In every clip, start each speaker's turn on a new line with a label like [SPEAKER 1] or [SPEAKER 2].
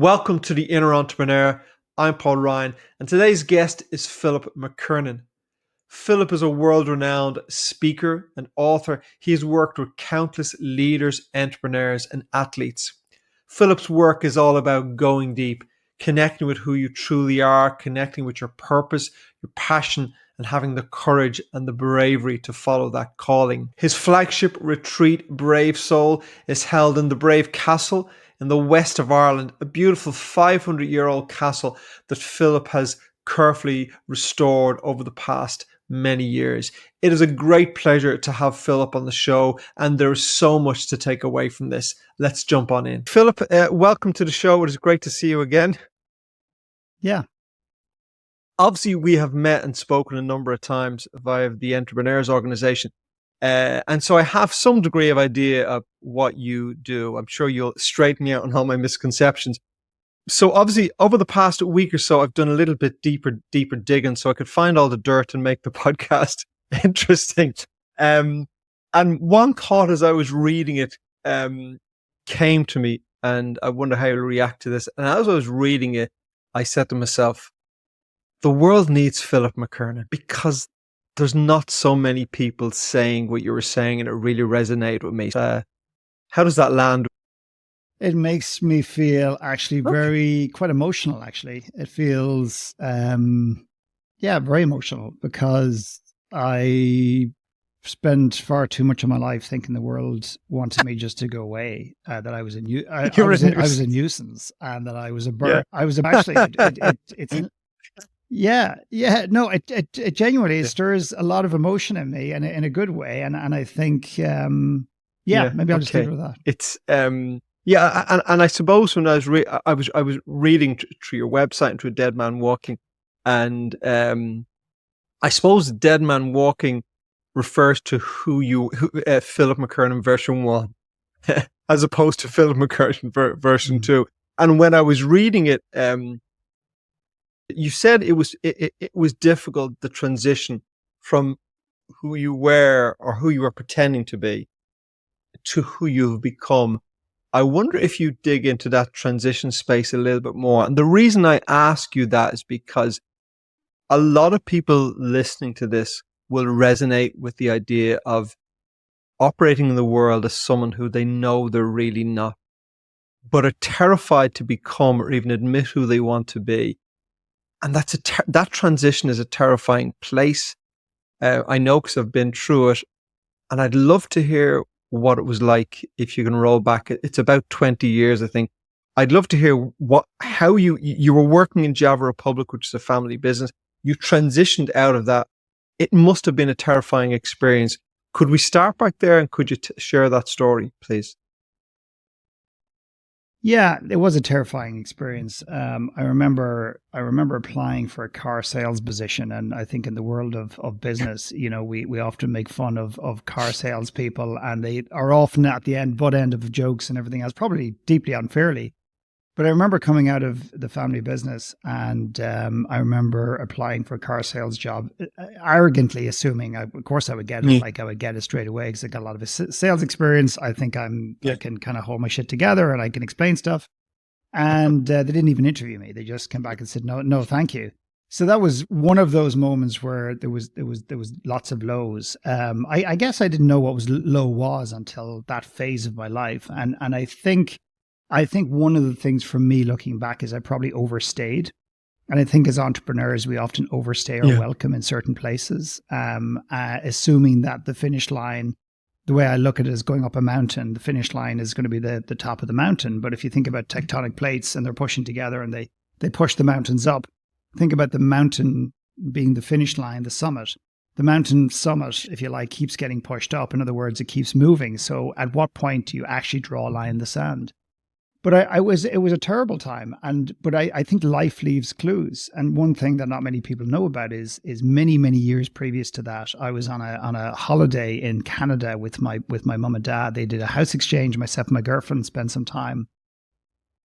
[SPEAKER 1] Welcome to the Inner Entrepreneur. I'm Paul Ryan, and today's guest is Philip McKernan. Philip is a world-renowned speaker and author. He has worked with countless leaders, entrepreneurs, and athletes. Philip's work is all about going deep, connecting with who you truly are, connecting with your purpose, your passion, and having the courage and the bravery to follow that calling. His flagship retreat, Brave Soul, is held in the Brave Castle in the west of Ireland, a beautiful 500-year-old castle that Philip has carefully restored over the past many years. It is a great pleasure to have Philip on the show, and there is so much to take away from this. Let's jump on in. Philip, welcome to the show. It is great to see you again.
[SPEAKER 2] Yeah.
[SPEAKER 1] Obviously, we have met and spoken a number of times via the Entrepreneurs Organization. And so I have some degree of idea of what you do. I'm sure you'll straighten me out on all my misconceptions. So obviously, over the past week or so, I've done a little bit deeper digging so I could find all the dirt and make the podcast interesting. And one thought as I was reading it came to me, and I wonder how you'll react to this. And as I was reading it, I said to myself, the world needs Philip McKernan, because there's not so many people saying what you were saying, and it really resonated with me. How does that land?
[SPEAKER 2] It makes me feel actually quite emotional, actually. It feels, very emotional, because I spent far too much of my life thinking the world wanted me just to go away, that I was a nuisance, and that I was a bird. Yeah. I was actually, it genuinely stirs a lot of emotion in me, and in a good way. And I think, maybe I'll just leave it with that.
[SPEAKER 1] It's, and I suppose when I was reading through your website and through Dead Man Walking, and I suppose Dead Man Walking refers to Philip McKernan version 1, as opposed to Philip McKernan version 2. And when I was reading it, you said it was difficult, the transition from who you were or who you were pretending to be to who you've become. I wonder if you dig into that transition space a little bit more. And the reason I ask you that is because a lot of people listening to this will resonate with the idea of operating in the world as someone who they know they're really not, but are terrified to become or even admit who they want to be. And that transition is a terrifying place. I know, because I've been through it, and I'd love to hear what it was like. If you can roll back, it's about 20 years, I think. I'd love to hear how you were working in Java Republic, which is a family business. You transitioned out of that. It must have been a terrifying experience. Could we start back there, and could you share that story, please?
[SPEAKER 2] Yeah, it was a terrifying experience. I remember applying for a car sales position, and I think in the world of business, we often make fun of car salespeople, and they are often at the butt end of jokes and everything else, probably deeply unfairly. But I remember coming out of the family business, and I remember applying for a car sales job, arrogantly assuming, of course, I would get it. Like I would get it straight away, because I got a lot of sales experience. I think I can kind of hold my shit together, and I can explain stuff. And they didn't even interview me. They just came back and said, no, thank you. So that was one of those moments where there was lots of lows. I guess I didn't know what low was until that phase of my life, and I think one of the things for me looking back is I probably overstayed. And I think as entrepreneurs, we often overstay our welcome in certain places, assuming that the finish line, the way I look at it is going up a mountain, the finish line is going to be the top of the mountain. But if you think about tectonic plates and they're pushing together and they push the mountains up, think about the mountain being the finish line, the summit. The mountain summit, if you like, keeps getting pushed up. In other words, it keeps moving. So at what point do you actually draw a line in the sand? But it was a terrible time, but I think life leaves clues. And one thing that not many people know about is many years previous to that, I was on a holiday in Canada with my mum and dad. They did a house exchange. Myself and my girlfriend spent some time,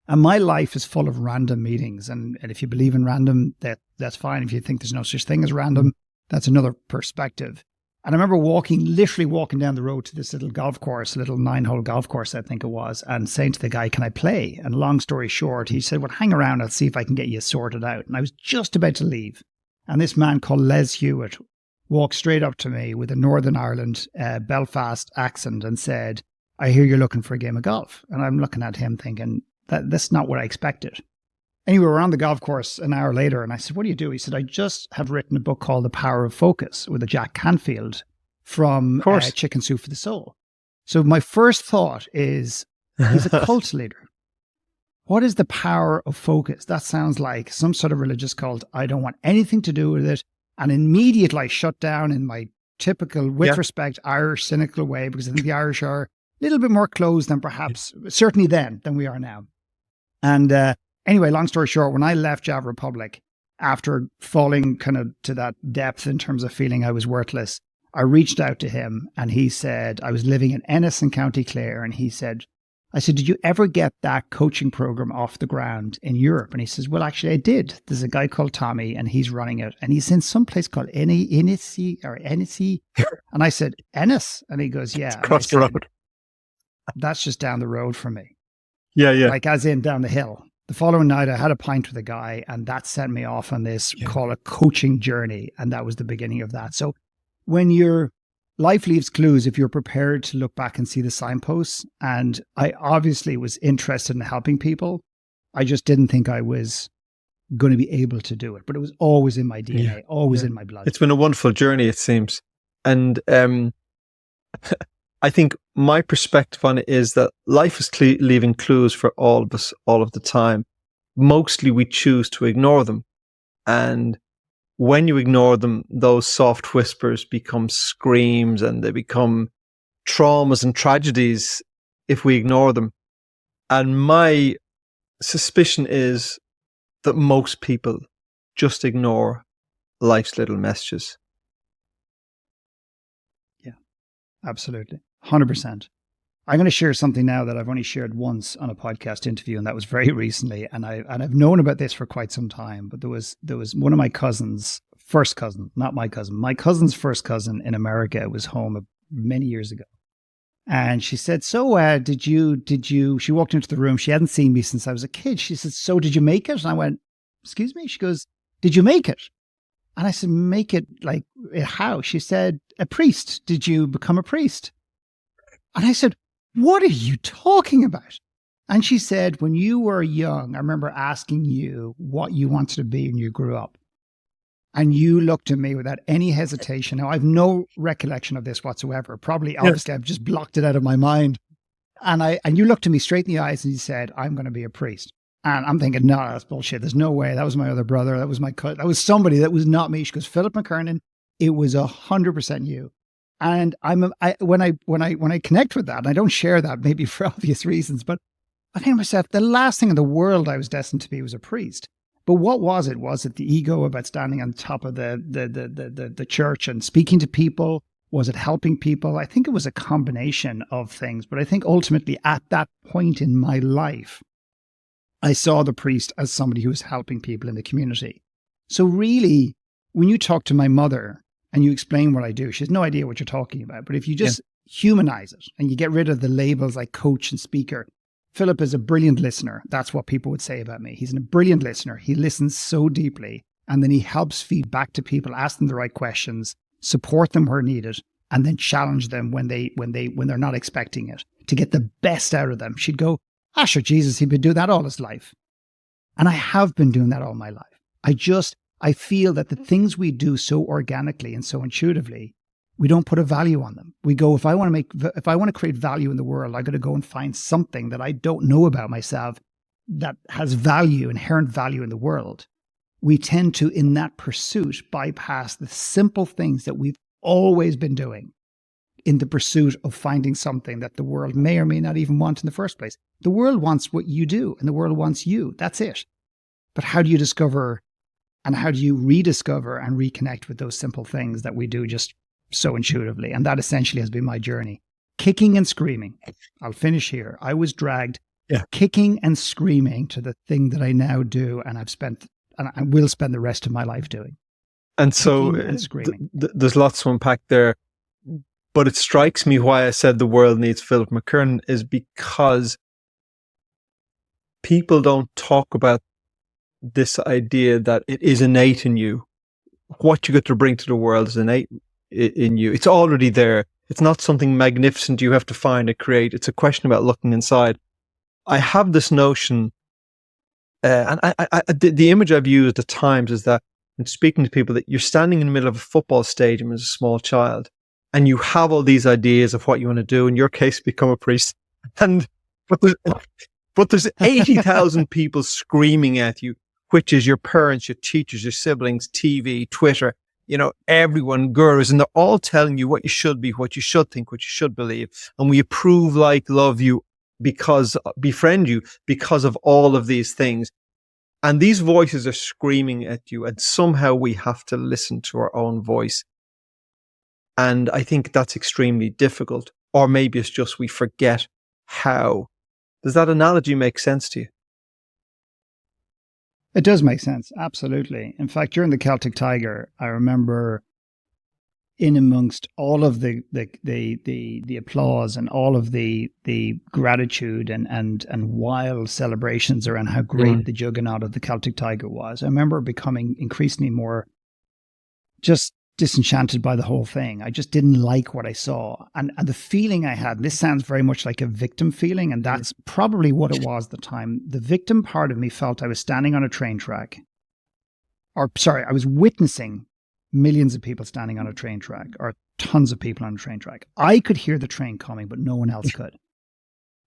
[SPEAKER 2] and my life is full of random meetings. And if you believe in random, that's fine. If you think there's no such thing as random, that's another perspective. And I remember literally walking down the road to this little golf course, little 9-hole golf course, I think it was, and saying to the guy, can I play? And long story short, he said, well, hang around. I'll see if I can get you sorted out. And I was just about to leave. And this man called 𝐵𝐆𝐷𝐿 walked straight up to me with a Northern Ireland, Belfast accent and said, I hear you're looking for a game of golf. And I'm looking at him thinking, that's not what I expected. Anyway, we're on the golf course an hour later, and I said, what do you do? He said, I just have written a book called The Power of Focus with a Jack Canfield from Chicken Soup for the Soul. So my first thought is, he's a cult leader. What is the power of focus? That sounds like some sort of religious cult. I don't want anything to do with it. And immediately I shut down in my typical, with respect, Irish cynical way, because I think the Irish are a little bit more closed than perhaps, certainly then, than we are now. And anyway, long story short, when I left Java Republic, after falling kind of to that depth in terms of feeling I was worthless, I reached out to him and he said, I was living in Ennis in County Clare, and he said, I said, did you ever get that coaching program off the ground in Europe? And he says, well, actually I did. There's a guy called Tommy and he's running it. And he's in some place called Ennis. And I said, Ennis? And he goes, yeah.
[SPEAKER 1] Across the road.
[SPEAKER 2] That's just down the road from me.
[SPEAKER 1] Yeah.
[SPEAKER 2] Like as in down the hill. The following night I had a pint with a guy and that sent me off on this, call it coaching journey. And that was the beginning of that. So when your life leaves clues, if you're prepared to look back and see the signposts, and I obviously was interested in helping people, I just didn't think I was going to be able to do it. But it was always in my DNA, always in my blood.
[SPEAKER 1] It's been a wonderful journey, it seems. And I think my perspective on it is that life is leaving clues for all of us all of the time. Mostly we choose to ignore them. And when you ignore them, those soft whispers become screams and they become traumas and tragedies if we ignore them. And my suspicion is that most people just ignore life's little messages.
[SPEAKER 2] Yeah, absolutely. 100%. I'm going to share something now that I've only shared once on a podcast interview, and that was very recently. And I've known about this for quite some time. But there was one of my cousins, first cousin, not my cousin, my cousin's first cousin in America was home many years ago, and she said, "So, did you?" She walked into the room. She hadn't seen me since I was a kid. She said, "So, did you make it?" And I went, "Excuse me?" She goes, "Did you make it?" And I said, "Make it like how?" She said, "A priest. Did you become a priest?" And I said, "What are you talking about?" And she said, "When you were young, I remember asking you what you wanted to be when you grew up. And you looked at me without any hesitation." Now, I have no recollection of this whatsoever. Obviously, I've just blocked it out of my mind. And you looked at me straight in the eyes and you said, "I'm going to be a priest." And I'm thinking, no, that's bullshit. There's no way. That was my other brother. That was my cousin. That was somebody. That was not me. She goes, "Philip McKernan, it was 100% you." And when I connect with that, and I don't share that maybe for obvious reasons, but I think to myself, the last thing in the world I was destined to be was a priest. But what was it? Was it the ego about standing on top of the church and speaking to people? Was it helping people? I think it was a combination of things. But I think ultimately at that point in my life, I saw the priest as somebody who was helping people in the community. So really, when you talk to my mother and you explain what I do, she has no idea what you're talking about. But if you just humanize it and you get rid of the labels like coach and speaker, Philip is a brilliant listener. That's what people would say about me. He's a brilliant listener. He listens so deeply, and then he helps feed back to people, ask them the right questions, support them where needed, and then challenge them when they're not expecting it to get the best out of them. She'd go, sure, Jesus, he'd been doing that all his life. And I have been doing that all my life. I feel that the things we do so organically and so intuitively, we don't put a value on them. We go, if I want to create value in the world, I got to go and find something that I don't know about myself that has value, inherent value in the world. We tend to, in that pursuit, bypass the simple things that we've always been doing in the pursuit of finding something that the world may or may not even want in the first place. The world wants what you do, and the world wants you. That's it. But how do you discover and how do you rediscover and reconnect with those simple things that we do just so intuitively? And that essentially has been my journey. Kicking and screaming. I'll finish here. I was dragged kicking and screaming to the thing that I now do, and I will spend the rest of my life doing.
[SPEAKER 1] And so there's lots to unpack there. But it strikes me why I said the world needs Philip McKernan is because people don't talk about this idea that it is innate in you. What you get to bring to the world is innate in you. It's already there. It's not something magnificent you have to find and create. It's a question about looking inside. I have this notion, and the image I've used at times is that when speaking to people, that you're standing in the middle of a football stadium as a small child, and you have all these ideas of what you want to do. In your case, become a priest, but there's 80,000 people screaming at you, which is your parents, your teachers, your siblings, TV, Twitter, everyone, gurus, and they're all telling you what you should be, what you should think, what you should believe. And we approve, like, love you, befriend you because of all of these things. And these voices are screaming at you, and somehow we have to listen to our own voice. And I think that's extremely difficult. Or maybe it's just we forget how. Does that analogy make sense to you?
[SPEAKER 2] It does make sense, absolutely. In fact, during the Celtic Tiger, I remember in amongst all of the applause and all of the gratitude and wild celebrations around how great the juggernaut of the Celtic Tiger was, I remember becoming increasingly more just disenchanted by the whole thing. I just didn't like what I saw. And the feeling I had, this sounds very much like a victim feeling, and that's probably what it was at the time. The victim part of me felt I was standing on a train track. I was witnessing millions of people standing on a train track, or tons of people on a train track. I could hear the train coming, but no one else could.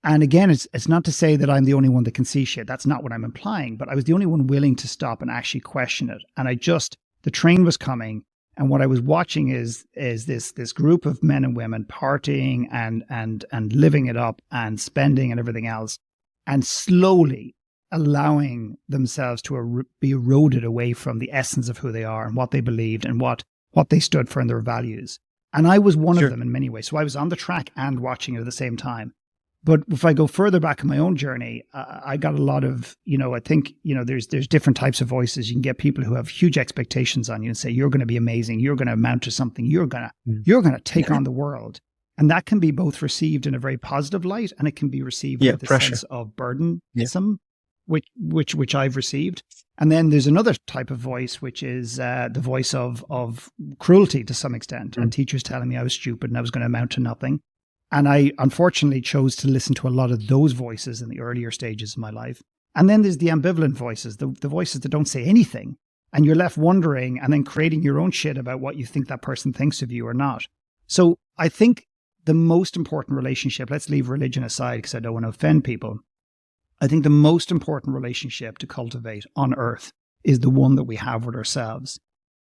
[SPEAKER 2] And again, it's not to say that I'm the only one that can see shit. That's not what I'm implying, but I was the only one willing to stop and actually question it. And the train was coming. And what I was watching is this group of men and women partying and living it up and spending and everything else, and slowly allowing themselves to be eroded away from the essence of who they are and what they believed and what they stood for and their values. And I was one of them in many ways. So I was on the track and watching it at the same time. But if I go further back in my own journey, I got a lot of, I think, there's different types of voices. You can get people who have huge expectations on you and say, you're going to be amazing. You're going to amount to something. You're going to take on the world. And that can be both received in a very positive light, and it can be received with a sense of burdensome, which I've received. And then there's another type of voice, which is the voice of cruelty to some extent. And teachers telling me I was stupid and I was going to amount to nothing. And I unfortunately chose to listen to a lot of those voices in the earlier stages of my life. And then there's the ambivalent voices, the voices that don't say anything. And you're left wondering and then creating your own shit about what you think that person thinks of you or not. So I think the most important relationship, let's leave religion aside because I don't want to offend people. I think the most important relationship to cultivate on earth is the one that we have with ourselves.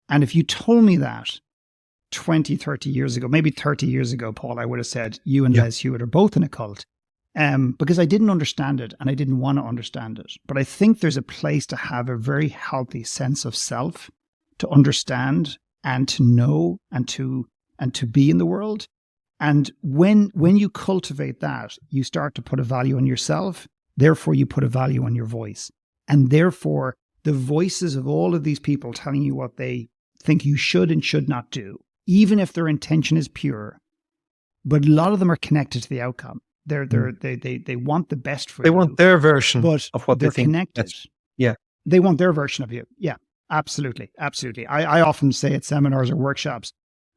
[SPEAKER 2] And if you told me that 20, 30 years ago, maybe 30 years ago, Paul, I would have said you and Les Hewitt are both in a cult, because I didn't understand it and I didn't want to understand it. But I think there's a place to have a very healthy sense of self, to understand and to know and to be in the world. And when you cultivate that, you start to put a value on yourself. Therefore, you put a value on your voice. And therefore, the voices of all of these people telling you what they think you should and should not do, even if their intention is pure, but a lot of them are connected to the outcome. They want the best for you.
[SPEAKER 1] They want their version of what they think.
[SPEAKER 2] Connected. They want their version of you. Yeah, absolutely. Absolutely. I often say at seminars or workshops,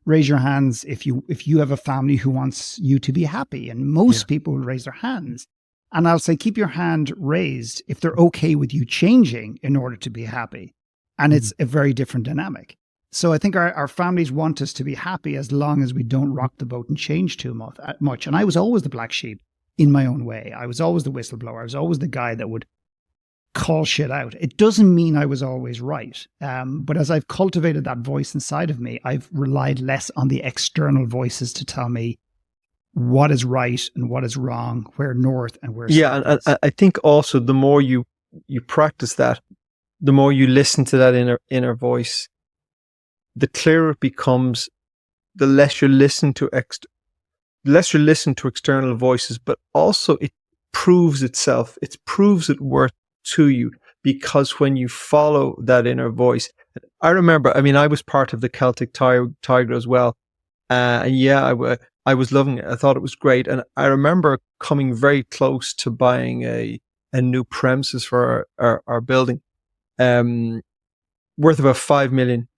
[SPEAKER 2] raise your hands if you have a family who wants you to be happy. And most people will raise their hands. And I'll say, keep your hand raised if they're okay with you changing in order to be happy. And it's a very different dynamic. So I think our families want us to be happy as long as we don't rock the boat and change too much. And I was always the black sheep in my own way. I was always the whistleblower. I was always the guy that would call shit out. It doesn't mean I was always right. But as I've cultivated that voice inside of me, I've relied less on the external voices to tell me what is right and what is wrong, where north and where south is.
[SPEAKER 1] And I think also the more you practice that, the more you listen to that inner voice, the clearer it becomes, the less you listen to external voices, but also it proves itself. It proves it worth to you, because when you follow that inner voice, I remember, I was part of the Celtic Tiger as well. I was loving it. I thought it was great. And I remember coming very close to buying a new premises for our building, worth about €5 million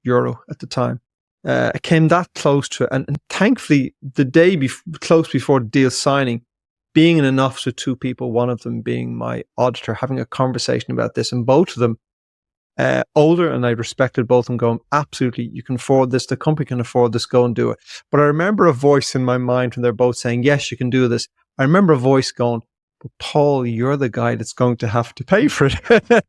[SPEAKER 1] at the time. I came that close to it. And thankfully, the day close before the deal signing, being in an office with two people, one of them being my auditor, having a conversation about this, and both of them older, and I respected both of them, going, absolutely, you can afford this, the company can afford this, go and do it. But I remember a voice in my mind when they're both saying, yes, you can do this. I remember a voice going, but Paul, you're the guy that's going to have to pay for it.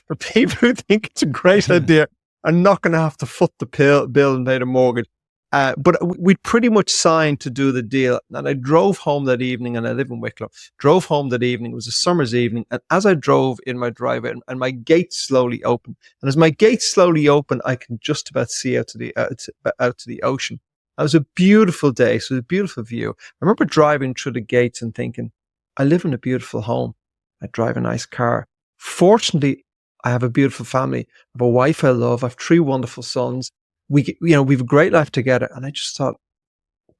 [SPEAKER 1] For people who think it's a great idea are not going to have to foot the bill and pay the mortgage. But we'd pretty much signed to do the deal. And I drove home that evening, and I live in Wicklow. Drove home that evening. It was a summer's evening. And as I drove in my driveway, and my gate slowly opened. And as my gate slowly opened, I could just about see out to the ocean. It was a beautiful day. So it was a beautiful view. I remember driving through the gates and thinking, I live in a beautiful home. I drive a nice car. Fortunately, I have a beautiful family. I have a wife I love. I have 3 wonderful sons. We have a great life together. And I just thought,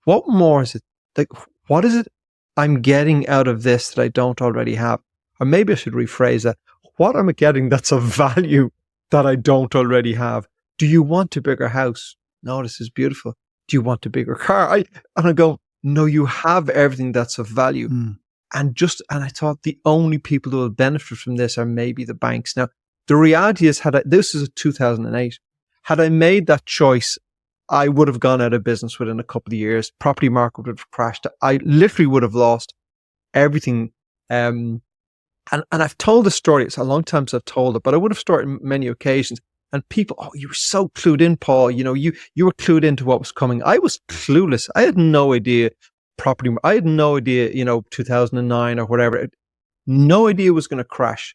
[SPEAKER 1] what more is it? Like, what is it I'm getting out of this that I don't already have? Or maybe I should rephrase that. What am I getting that's of value that I don't already have? Do you want a bigger house? No, this is beautiful. Do you want a bigger car? And I go, no, you have everything that's of value. And I thought the only people who will benefit from this are maybe the banks. Now, the reality is, this is 2008. Had I made that choice, I would have gone out of business within a couple of years. Property market would have crashed. I literally would have lost everything. And I've told the story. It's a long time since I've told it, but I would have started on many occasions. And people, oh, you were so clued in, Paul. You were clued into what was coming. I was clueless. I had no idea property. I had no idea, 2009 or whatever. No idea it was going to crash.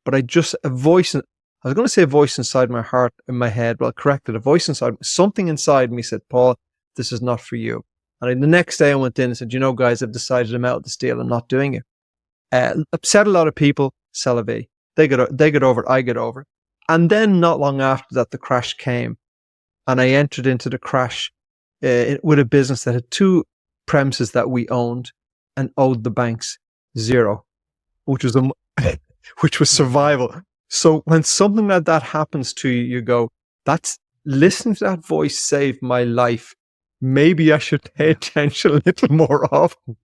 [SPEAKER 1] But I was going to say a voice inside my heart, in my head, but I corrected a voice inside, something inside me said, Paul, this is not for you. And the next day I went in and said, guys, I've decided I'm out of this deal. I'm not doing it. Upset a lot of people, c'est la vie. They get over it, I get over it. And then not long after that, the crash came. And I entered into the crash with a business that had 2 premises that we owned and owed the banks 0, which was survival. So when something like that happens to you, you go, listening to that voice saved my life. Maybe I should pay attention a little more often.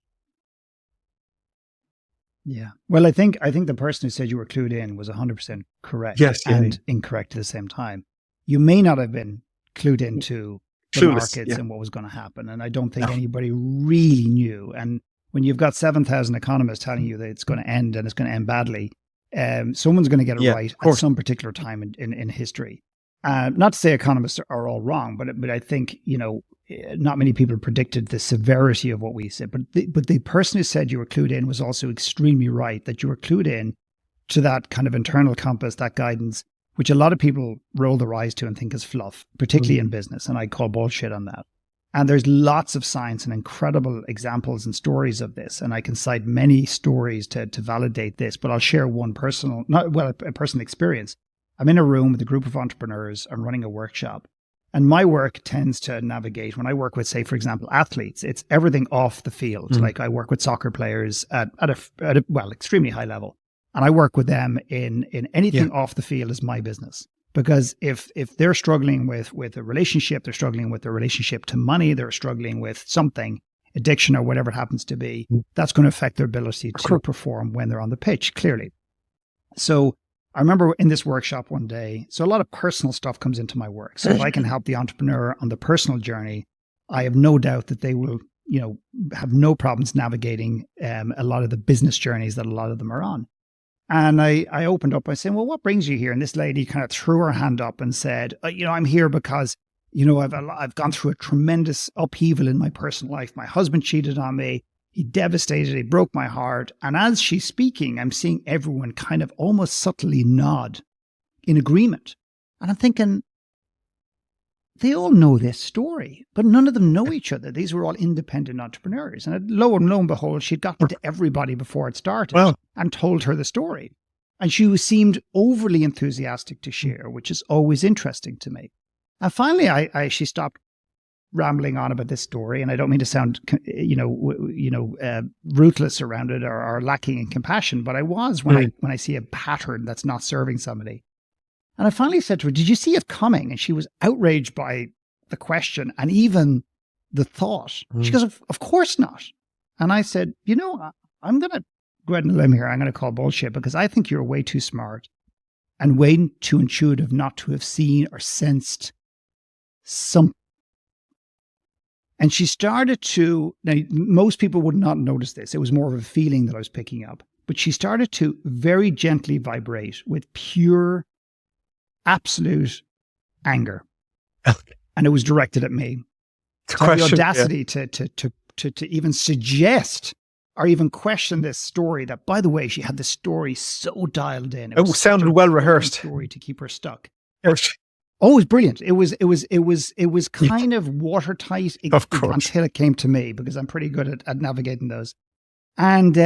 [SPEAKER 2] Yeah. Well, I think the person who said you were clued in was 100% correct.
[SPEAKER 1] Yes,
[SPEAKER 2] and incorrect at the same time. You may not have been clued into the markets and what was going to happen. And I don't think anybody really knew. And when you've got 7,000 economists telling you that it's going to end and it's going to end badly, someone's going to get it right at some particular time in history. Not to say economists are all wrong, but I think, not many people predicted the severity of what we said. But the person who said you were clued in was also extremely right, that you were clued in to that kind of internal compass, that guidance, which a lot of people roll their eyes to and think is fluff, particularly in business. And I call bullshit on that. And there's lots of science and incredible examples and stories of this. And I can cite many stories to validate this, but I'll share one a personal experience. I'm in a room with a group of entrepreneurs. I'm running a workshop. And my work tends to navigate, when I work with, say, for example, athletes, it's everything off the field. Like I work with soccer players at a extremely high level. And I work with them in anything off the field is my business. Because if they're struggling with a relationship, they're struggling with their relationship to money, they're struggling with something, addiction or whatever it happens to be, that's going to affect their ability to perform when they're on the pitch, clearly. So I remember in this workshop one day, so a lot of personal stuff comes into my work. So if I can help the entrepreneur on the personal journey, I have no doubt that they will, have no problems navigating a lot of the business journeys that a lot of them are on. And I opened up by saying, well, what brings you here? And this lady kind of threw her hand up and said, I'm here because, I've gone through a tremendous upheaval in my personal life. My husband cheated on me. He devastated. He broke my heart. And as she's speaking, I'm seeing everyone kind of almost subtly nod in agreement. And I'm thinking, they all know this story, but none of them know each other. These were all independent entrepreneurs. And lo and behold, she'd gotten to everybody before it started and told her the story. And she seemed overly enthusiastic to share, which is always interesting to me. And finally, she stopped rambling on about this story, and I don't mean to sound, ruthless around it or lacking in compassion, but I was when I see a pattern that's not serving somebody. And I finally said to her, "Did you see it coming?" And she was outraged by the question and even the thought. She goes, "Of course not." And I said, I'm going to go out on a limb here. I'm going to call bullshit because I think you're way too smart and way too intuitive not to have seen or sensed something. And she started to, now most people would not notice this. It was more of a feeling that I was picking up. But she started to very gently vibrate with pure, absolute anger. And it was directed at me. To have the audacity to even suggest or even question this story that, by the way, she had the story so dialed in.
[SPEAKER 1] It sounded well rehearsed.
[SPEAKER 2] Story to keep her stuck. Oh, it was brilliant. It was kind of watertight until it came to me, because I'm pretty good at navigating those. And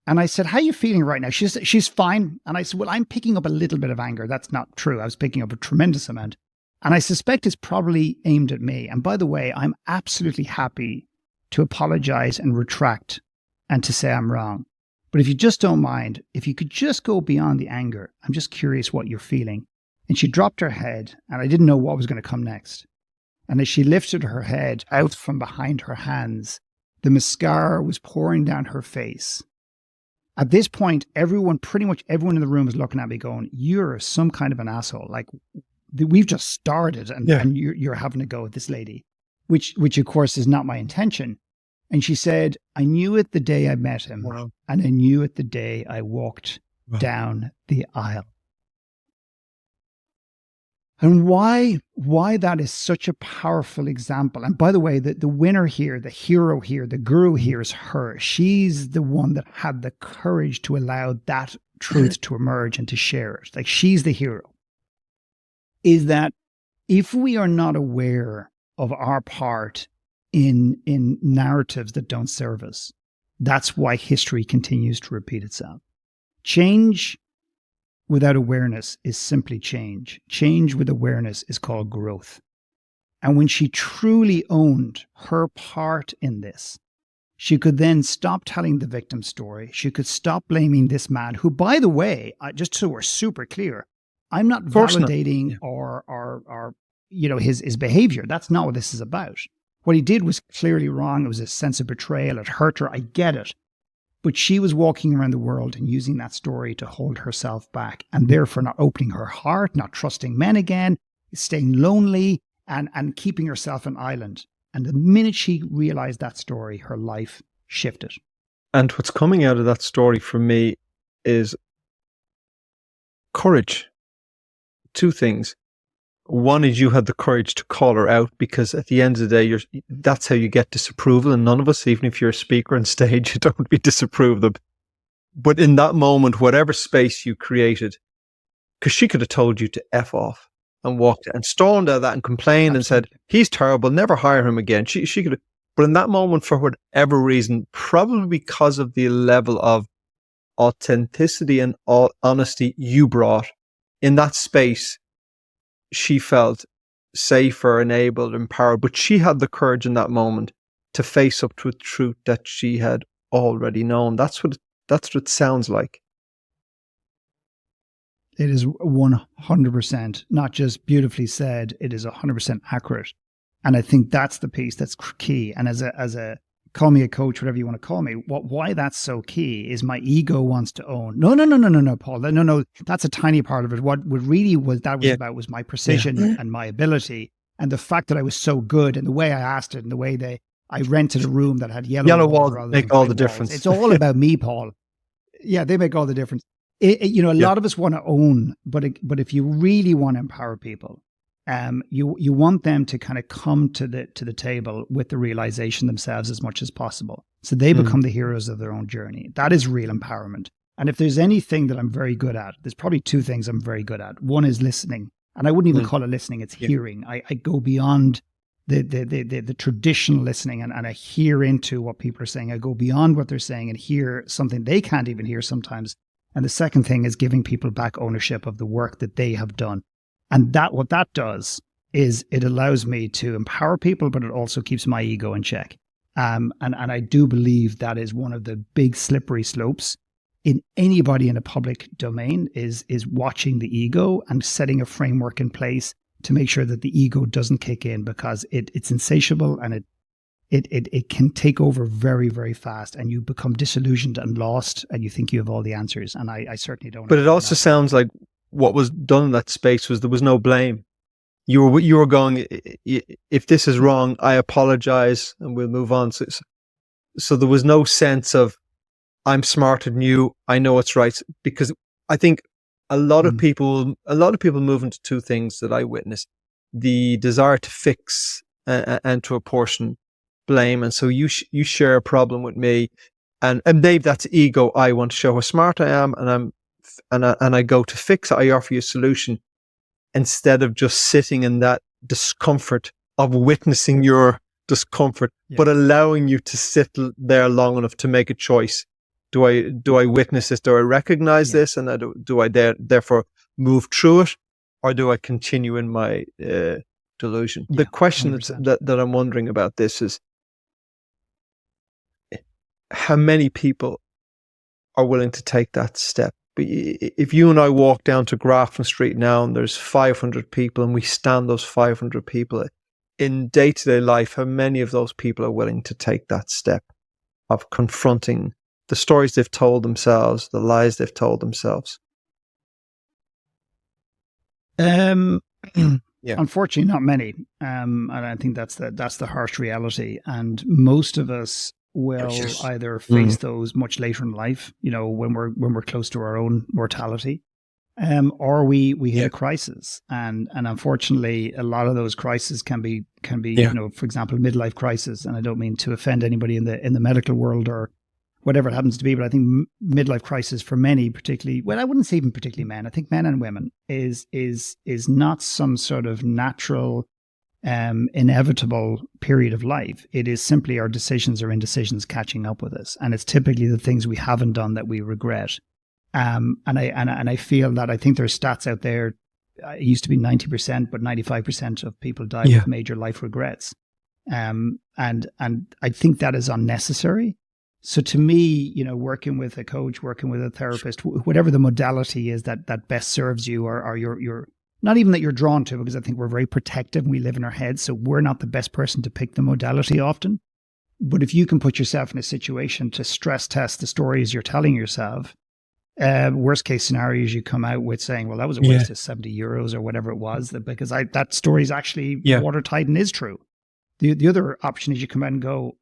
[SPEAKER 2] I said, "How are you feeling right now?" She's fine. And I said, "Well, I'm picking up a little bit of anger." That's not true. I was picking up a tremendous amount. And I suspect it's probably aimed at me. And by the way, I'm absolutely happy to apologize and retract and to say I'm wrong. But if you just don't mind, if you could just go beyond the anger, I'm just curious what you're feeling. And she dropped her head, and I didn't know what was going to come next. And as she lifted her head out from behind her hands, the mascara was pouring down her face. At this point, pretty much everyone in the room was looking at me going, "You're some kind of an asshole. Like, we've just started and you're having a go at this lady," which of course is not my intention. And she said, "I knew it the day I met him, and I knew it the day I walked down the aisle." And why that is such a powerful example. And by the way, the winner here, the hero here, the guru here is her. She's the one that had the courage to allow that truth to emerge and to share it. Like, she's the hero. Is that if we are not aware of our part in narratives that don't serve us, that's why history continues to repeat itself. Change without awareness is simply change. Change with awareness is called growth. And when she truly owned her part in this, she could then stop telling the victim story. She could stop blaming this man, who, by the way, just so we're super clear, I'm not validating or his behavior. That's not what this is about. What he did was clearly wrong. It was a sense of betrayal. It hurt her. I get it. But she was walking around the world and using that story to hold herself back, and therefore not opening her heart, not trusting men again, staying lonely and keeping herself an island. And the minute she realized that story, her life shifted.
[SPEAKER 1] And what's coming out of that story for me is courage. Two things. One is you had the courage to call her out, because at the end of the day, that's how you get disapproval. And none of us, even if you're a speaker on stage, you don't be disapproved of. But in that moment, whatever space you created, because she could have told you to F off and walked and stormed out of that and complained and said, "He's terrible, never hire him again." She could have, but in that moment, for whatever reason, probably because of the level of authenticity and honesty you brought in that space, she felt safer, enabled, empowered, but she had the courage in that moment to face up to a truth that she had already known. That's what it sounds like.
[SPEAKER 2] It is 100% not just beautifully said, it is 100% accurate. And I think that's the piece that's key. And as a call me a coach, whatever you want to call me, why that's so key is my ego wants to own. No, Paul. No, that's a tiny part of it. What really was about was my precision and my ability, and the fact that I was so good, and the way I asked it, and the way I rented a room that had yellow walls
[SPEAKER 1] make all the difference.
[SPEAKER 2] It's all about me, Paul. Yeah, they make all the difference. A lot of us want to own, but if you really want to empower people, you want them to kind of come to the table with the realization themselves as much as possible. So they become the heroes of their own journey. That is real empowerment. And if there's anything that I'm very good at, there's probably two things I'm very good at. One is listening. And I wouldn't even call it listening, it's hearing. I go beyond the traditional listening and I hear into what people are saying. I go beyond what they're saying and hear something they can't even hear sometimes. And the second thing is giving people back ownership of the work that they have done. And what that does is it allows me to empower people, but it also keeps my ego in check. And I do believe that is one of the big slippery slopes in anybody in a public domain is watching the ego and setting a framework in place to make sure that the ego doesn't kick in, because it's insatiable and it can take over very, very fast, and you become disillusioned and lost, and you think you have all the answers. And I certainly don't.
[SPEAKER 1] But it also sounds like what was done in that space was there was no blame. You were going, if this is wrong, I apologize and we'll move on. So there was no sense of, I'm smarter than you, I know it's right. Because I think a lot of people move into two things that I witnessed: the desire to fix and to apportion blame. And so you share a problem with me, and maybe that's ego. I want to show how smart I am, and I go to fix it. I offer you a solution instead of just sitting in that discomfort of witnessing your discomfort, but allowing you to sit there long enough to make a choice. Do I witness this? Do I recognize this? And do I therefore move through it? Or do I continue in my delusion? The question that I'm wondering about this is, how many people are willing to take that step? If you and I walk down to Grafton Street now and there's 500 people and we stand those 500 people, in day-to-day life, how many of those people are willing to take that step of confronting the stories they've told themselves, the lies they've told themselves?
[SPEAKER 2] Unfortunately, not many. And I think that's the harsh reality. And most of us will either face those much later in life, when we're close to our own mortality, or we hit a crisis. And unfortunately, a lot of those crises can be for example, midlife crisis. And I don't mean to offend anybody in the medical world or whatever it happens to be, but I think midlife crisis for many, particularly, well, I wouldn't say even particularly men, I think men and women, is not some sort of natural, inevitable period of life. It is simply our decisions or indecisions catching up with us. And it's typically the things we haven't done that we regret. And I feel that, I think there's stats out there, it used to be 90%, but 95% of people die with major life regrets. And I think that is unnecessary. So to me, working with a coach, working with a therapist, whatever the modality is that best serves you, or you're not even that you're drawn to, because I think we're very protective and we live in our heads. So we're not the best person to pick the modality often. But if you can put yourself in a situation to stress test the stories you're telling yourself, worst case scenario is you come out with saying, well, that was a waste of €70 or whatever it was, because that story is actually watertight and is true. The other option is you come out and go,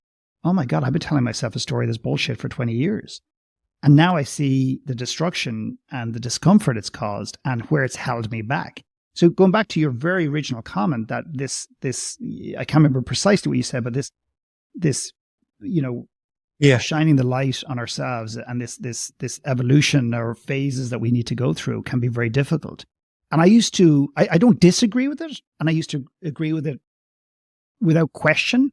[SPEAKER 2] oh my God, I've been telling myself a story that's bullshit for 20 years. And now I see the destruction and the discomfort it's caused and where it's held me back. So going back to your very original comment that this, I can't remember precisely what you said, but this, shining the light on ourselves and this evolution or phases that we need to go through can be very difficult. And I don't disagree with it. And I used to agree with it without question.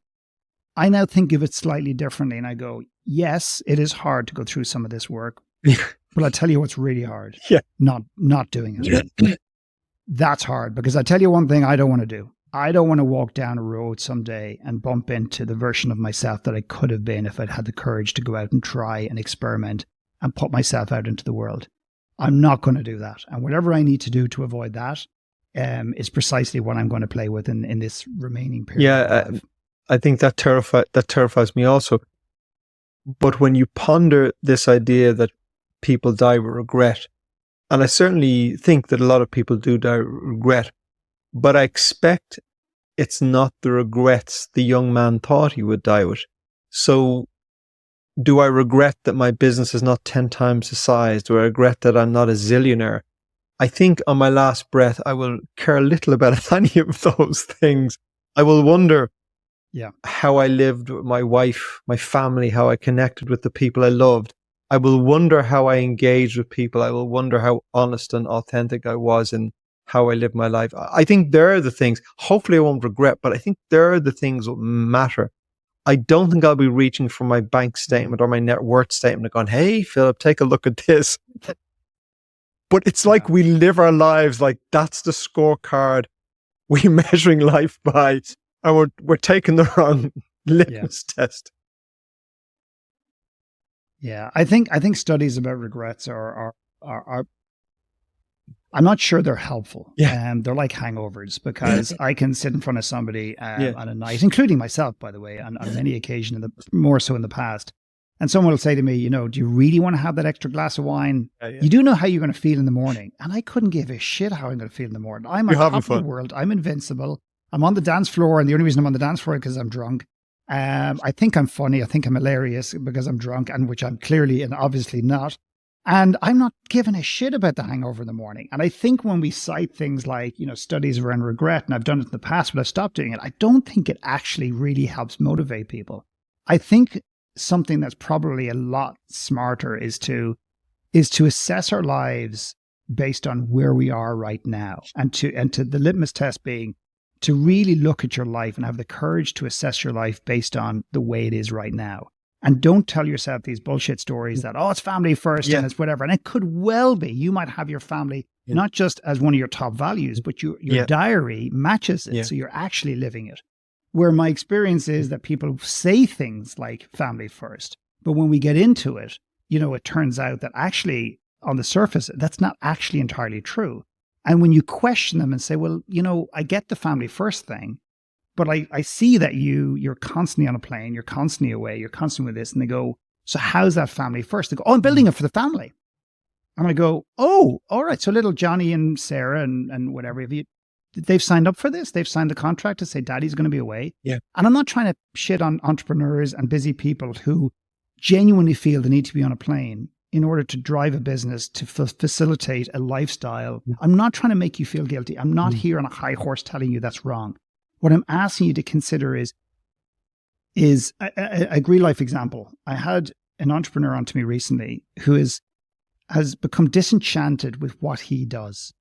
[SPEAKER 2] I now think of it slightly differently, and I go, yes, it is hard to go through some of this work, but I'll tell you what's really hard. Not doing it. That's hard, because I tell you one thing I don't want to do. I don't want to walk down a road someday and bump into the version of myself that I could have been if I'd had the courage to go out and try and experiment and put myself out into the world. I'm not going to do that. And whatever I need to do to avoid that is precisely what I'm going to play with in this remaining period of life.
[SPEAKER 1] I think that terrifies me also. But when you ponder this idea that people die with regret, and I certainly think that a lot of people do die with regret, but I expect it's not the regrets the young man thought he would die with. So do I regret that my business is not 10 times the size? Do I regret that I'm not a zillionaire? I think on my last breath, I will care little about any of those things. I will wonder how I lived with my wife, my family, how I connected with the people I loved. I will wonder how I engaged with people. I will wonder how honest and authentic I was in how I lived my life. I think there are the things, hopefully I won't regret, but I think there are the things that matter. I don't think I'll be reaching for my bank statement or my net worth statement and going, hey, Philip, take a look at this. But it's like we live our lives like that's the scorecard. we're measuring life by, and we're taking the wrong litmus test.
[SPEAKER 2] Yeah, I think studies about regrets are I'm not sure they're helpful.
[SPEAKER 1] Yeah.
[SPEAKER 2] They're like hangovers, because I can sit in front of somebody on a night, including myself, by the way, on many occasions, more so in the past. And someone will say to me, you know, do you really want to have that extra glass of wine? You do know how you're going to feel in the morning. And I couldn't give a shit how I'm going to feel in the morning. I'm on top of the world. I'm invincible. I'm on the dance floor. And the only reason I'm on the dance floor is because I'm drunk. I think I'm funny. I think I'm hilarious because I'm drunk, and which I'm clearly and obviously not. And I'm not giving a shit about the hangover in the morning. And I think when we cite things like, you know, studies around regret, and I've done it in the past, but I've stopped doing it, I don't think it actually really helps motivate people. I think something that's probably a lot smarter is to assess our lives based on where we are right now, and to the litmus test being to really look at your life and have the courage to assess your life based on the way it is right now. And don't tell yourself these bullshit stories that, oh, it's family first and it's whatever. And it could well be. You might have your family not just as one of your top values, but your diary matches it. So you're actually living it. Where my experience is that people say things like family first, but when we get into it, you know, it turns out that actually on the surface, that's not actually entirely true. And when you question them and say, well, you know, I get the family first thing, but I see that you're constantly on a plane, you're constantly away, you're constantly with this. And they go, so how's that family first? They go, oh, I'm building it for the family. And I go, oh, all right. So little Johnny and Sarah and whatever, they've signed up for this. They've signed the contract to say daddy's going to be away. Yeah. And I'm not trying to shit on entrepreneurs and busy people who genuinely feel the need to be on a plane in order to drive a business, to facilitate a lifestyle. I'm not trying to make you feel guilty. I'm not here on a high horse telling you that's wrong. What I'm asking you to consider is a real life example. I had an entrepreneur on to me recently who has become disenchanted with what he does.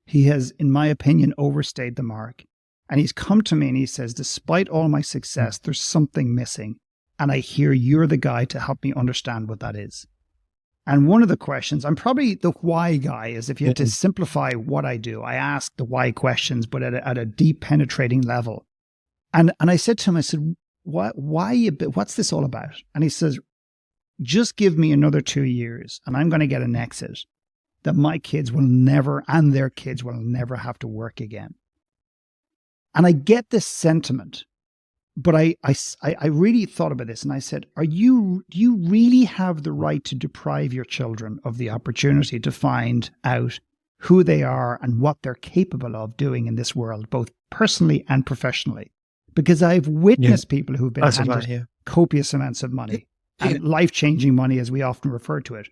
[SPEAKER 2] He has, in my opinion, overstayed the mark. And he's come to me and he says, despite all my success, there's something missing. And I hear you're the guy to help me understand what that is. And one of the questions, I'm probably the why guy, is if you had to simplify what I do, I ask the why questions, but at a deep penetrating level. And I said to him, I said, what's this all about? And he says, just give me another 2 years and I'm going to get an exit that my kids will never, and their kids will never have to work again. And I get this sentiment. But I really thought about this and I said, do you really have the right to deprive your children of the opportunity to find out who they are and what they're capable of doing in this world, both personally and professionally? Because I've witnessed people who've been handed copious amounts of money and life-changing money, as we often refer to it.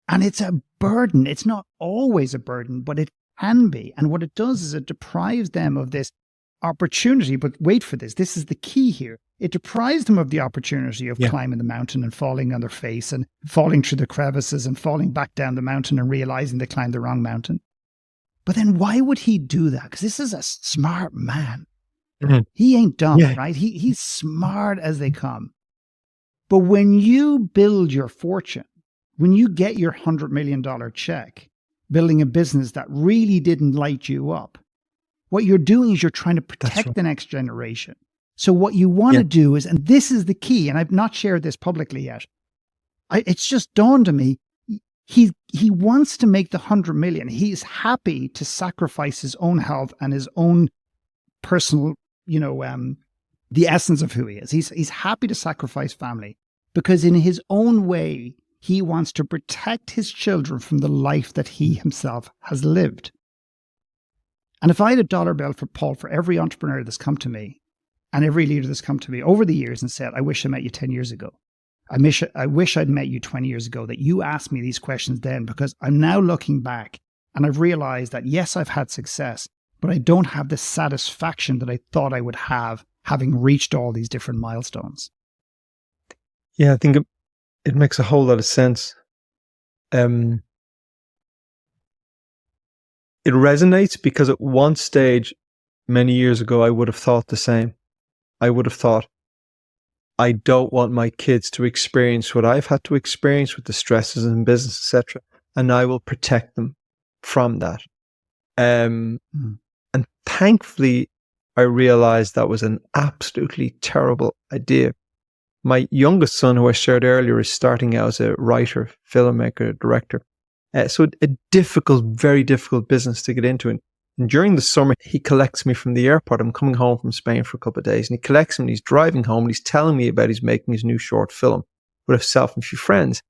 [SPEAKER 2] And it's a burden. It's not always a burden, but it can be. And what it does is it deprives them of this opportunity, but wait for this. This is the key here. It deprives them of the opportunity of climbing the mountain and falling on their face and falling through the crevices and falling back down the mountain and realizing they climbed the wrong mountain. But then why would he do that? Because this is a smart man. He ain't dumb, right? He's smart as they come. But when you build your fortune, when you get your $100 million check, building a business that really didn't light you up, what you're doing is you're trying to protect the next generation. So what you want to do is, and this is the key, and I've not shared this publicly yet, it's just dawned on me, he wants to make the 100 million. He's happy to sacrifice his own health and his own personal, the essence of who he is. He's happy to sacrifice family because in his own way, he wants to protect his children from the life that he himself has lived. And if I had a dollar bill for Paul, for every entrepreneur that's come to me and every leader that's come to me over the years and said, I wish I met you 10 years ago. I wish I'd met you 20 years ago, that you asked me these questions then, because I'm now looking back and I've realized that, yes, I've had success, but I don't have the satisfaction that I thought I would have having reached all these different milestones.
[SPEAKER 1] Yeah, I think it makes a whole lot of sense. It resonates because at one stage, many years ago, I would have thought the same. I would have thought, I don't want my kids to experience what I've had to experience with the stresses in business, etc., and I will protect them from that. And thankfully, I realized that was an absolutely terrible idea. My youngest son, who I shared earlier, is starting out as a writer, filmmaker, director. So a difficult, very difficult business to get into. And during the summer, he collects me from the airport. I'm coming home from Spain for a couple of days, and he collects me and he's driving home and he's telling me about he's making his new short film with himself and a few friends.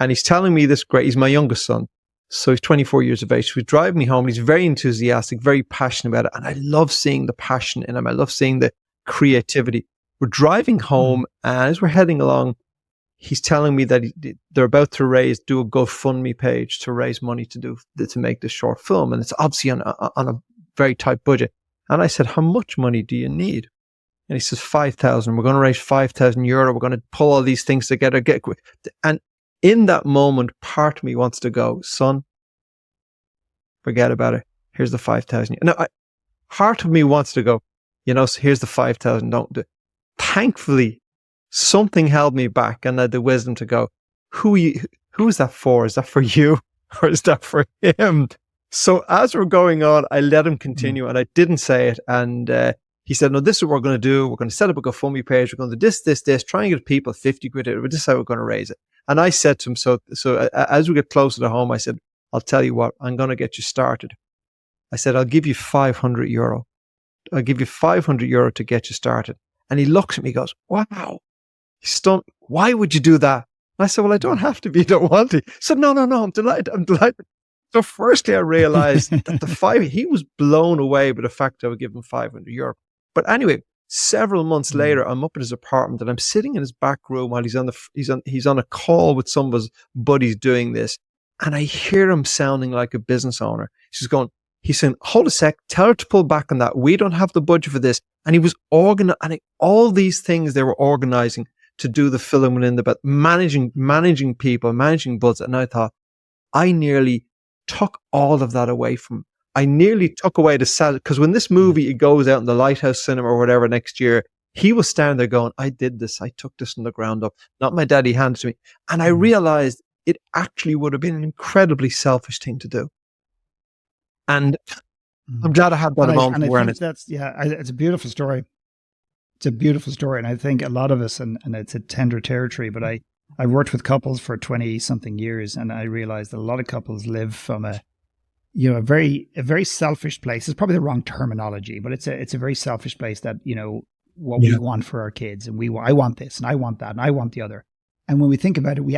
[SPEAKER 1] And he's telling me this he's my youngest son. So he's 24 years of age. So he's driving me home and he's very enthusiastic, very passionate about it. And I love seeing the passion in him. I love seeing the creativity. We're driving home, and as we're heading along, he's telling me that they're about to do a GoFundMe page to raise money to make this short film. And it's obviously on a very tight budget. And I said, how much money do you need? And he says, 5,000. We're going to raise €5,000. We're going to pull all these things together. And in that moment, part of me wants to go, son, forget about it. Here's the 5,000. Now, part of me wants to go, here's the 5,000. Don't do it. Thankfully, something held me back, and I had the wisdom to go, who is that for? Is that for you or is that for him? So as we're going on, I let him continue and I didn't say it. And he said, no, this is what we're going to do. We're going to set up a GoFundMe page. We're going to do this, try and get people 50 quid. This is how we're going to raise it. And I said to him, so as we get closer to home, I said, I'll tell you what, I'm going to get you started. I said, I'll give you €500. I'll give you €500 to get you started. And he looks at me, goes, wow, he's stunned. Why would you do that? And I said, well, I don't have to be, you don't want to. He said, no, I'm delighted. So firstly, I realized that he was blown away by the fact that I would give him €500. But anyway, several months later, I'm up at his apartment and I'm sitting in his back room while he's on a call with some of his buddies doing this. And I hear him sounding like a business owner. He's saying, hold a sec, tell her to pull back on that. We don't have the budget for this. And he was organizing all these things they were organizing to do the film within managing people, managing budgets. And I thought, I nearly took all of that away from him. I nearly took away the sad, because when this movie it goes out in the Lighthouse Cinema or whatever next year, he was standing there going, I did this. I took this from the ground up. Not my daddy handed it to me. And I realized it actually would have been an incredibly selfish thing to do. And I'm glad I had that moment of awareness.
[SPEAKER 2] It's a beautiful story. It's a beautiful story. And I think a lot of us, and it's a tender territory, but I worked with couples for 20 something years, and I realized that a lot of couples live from a very selfish place. It's probably the wrong terminology, but it's a very selfish place that, what we want for our kids, and I want this and I want that and I want the other. And when we think about it, we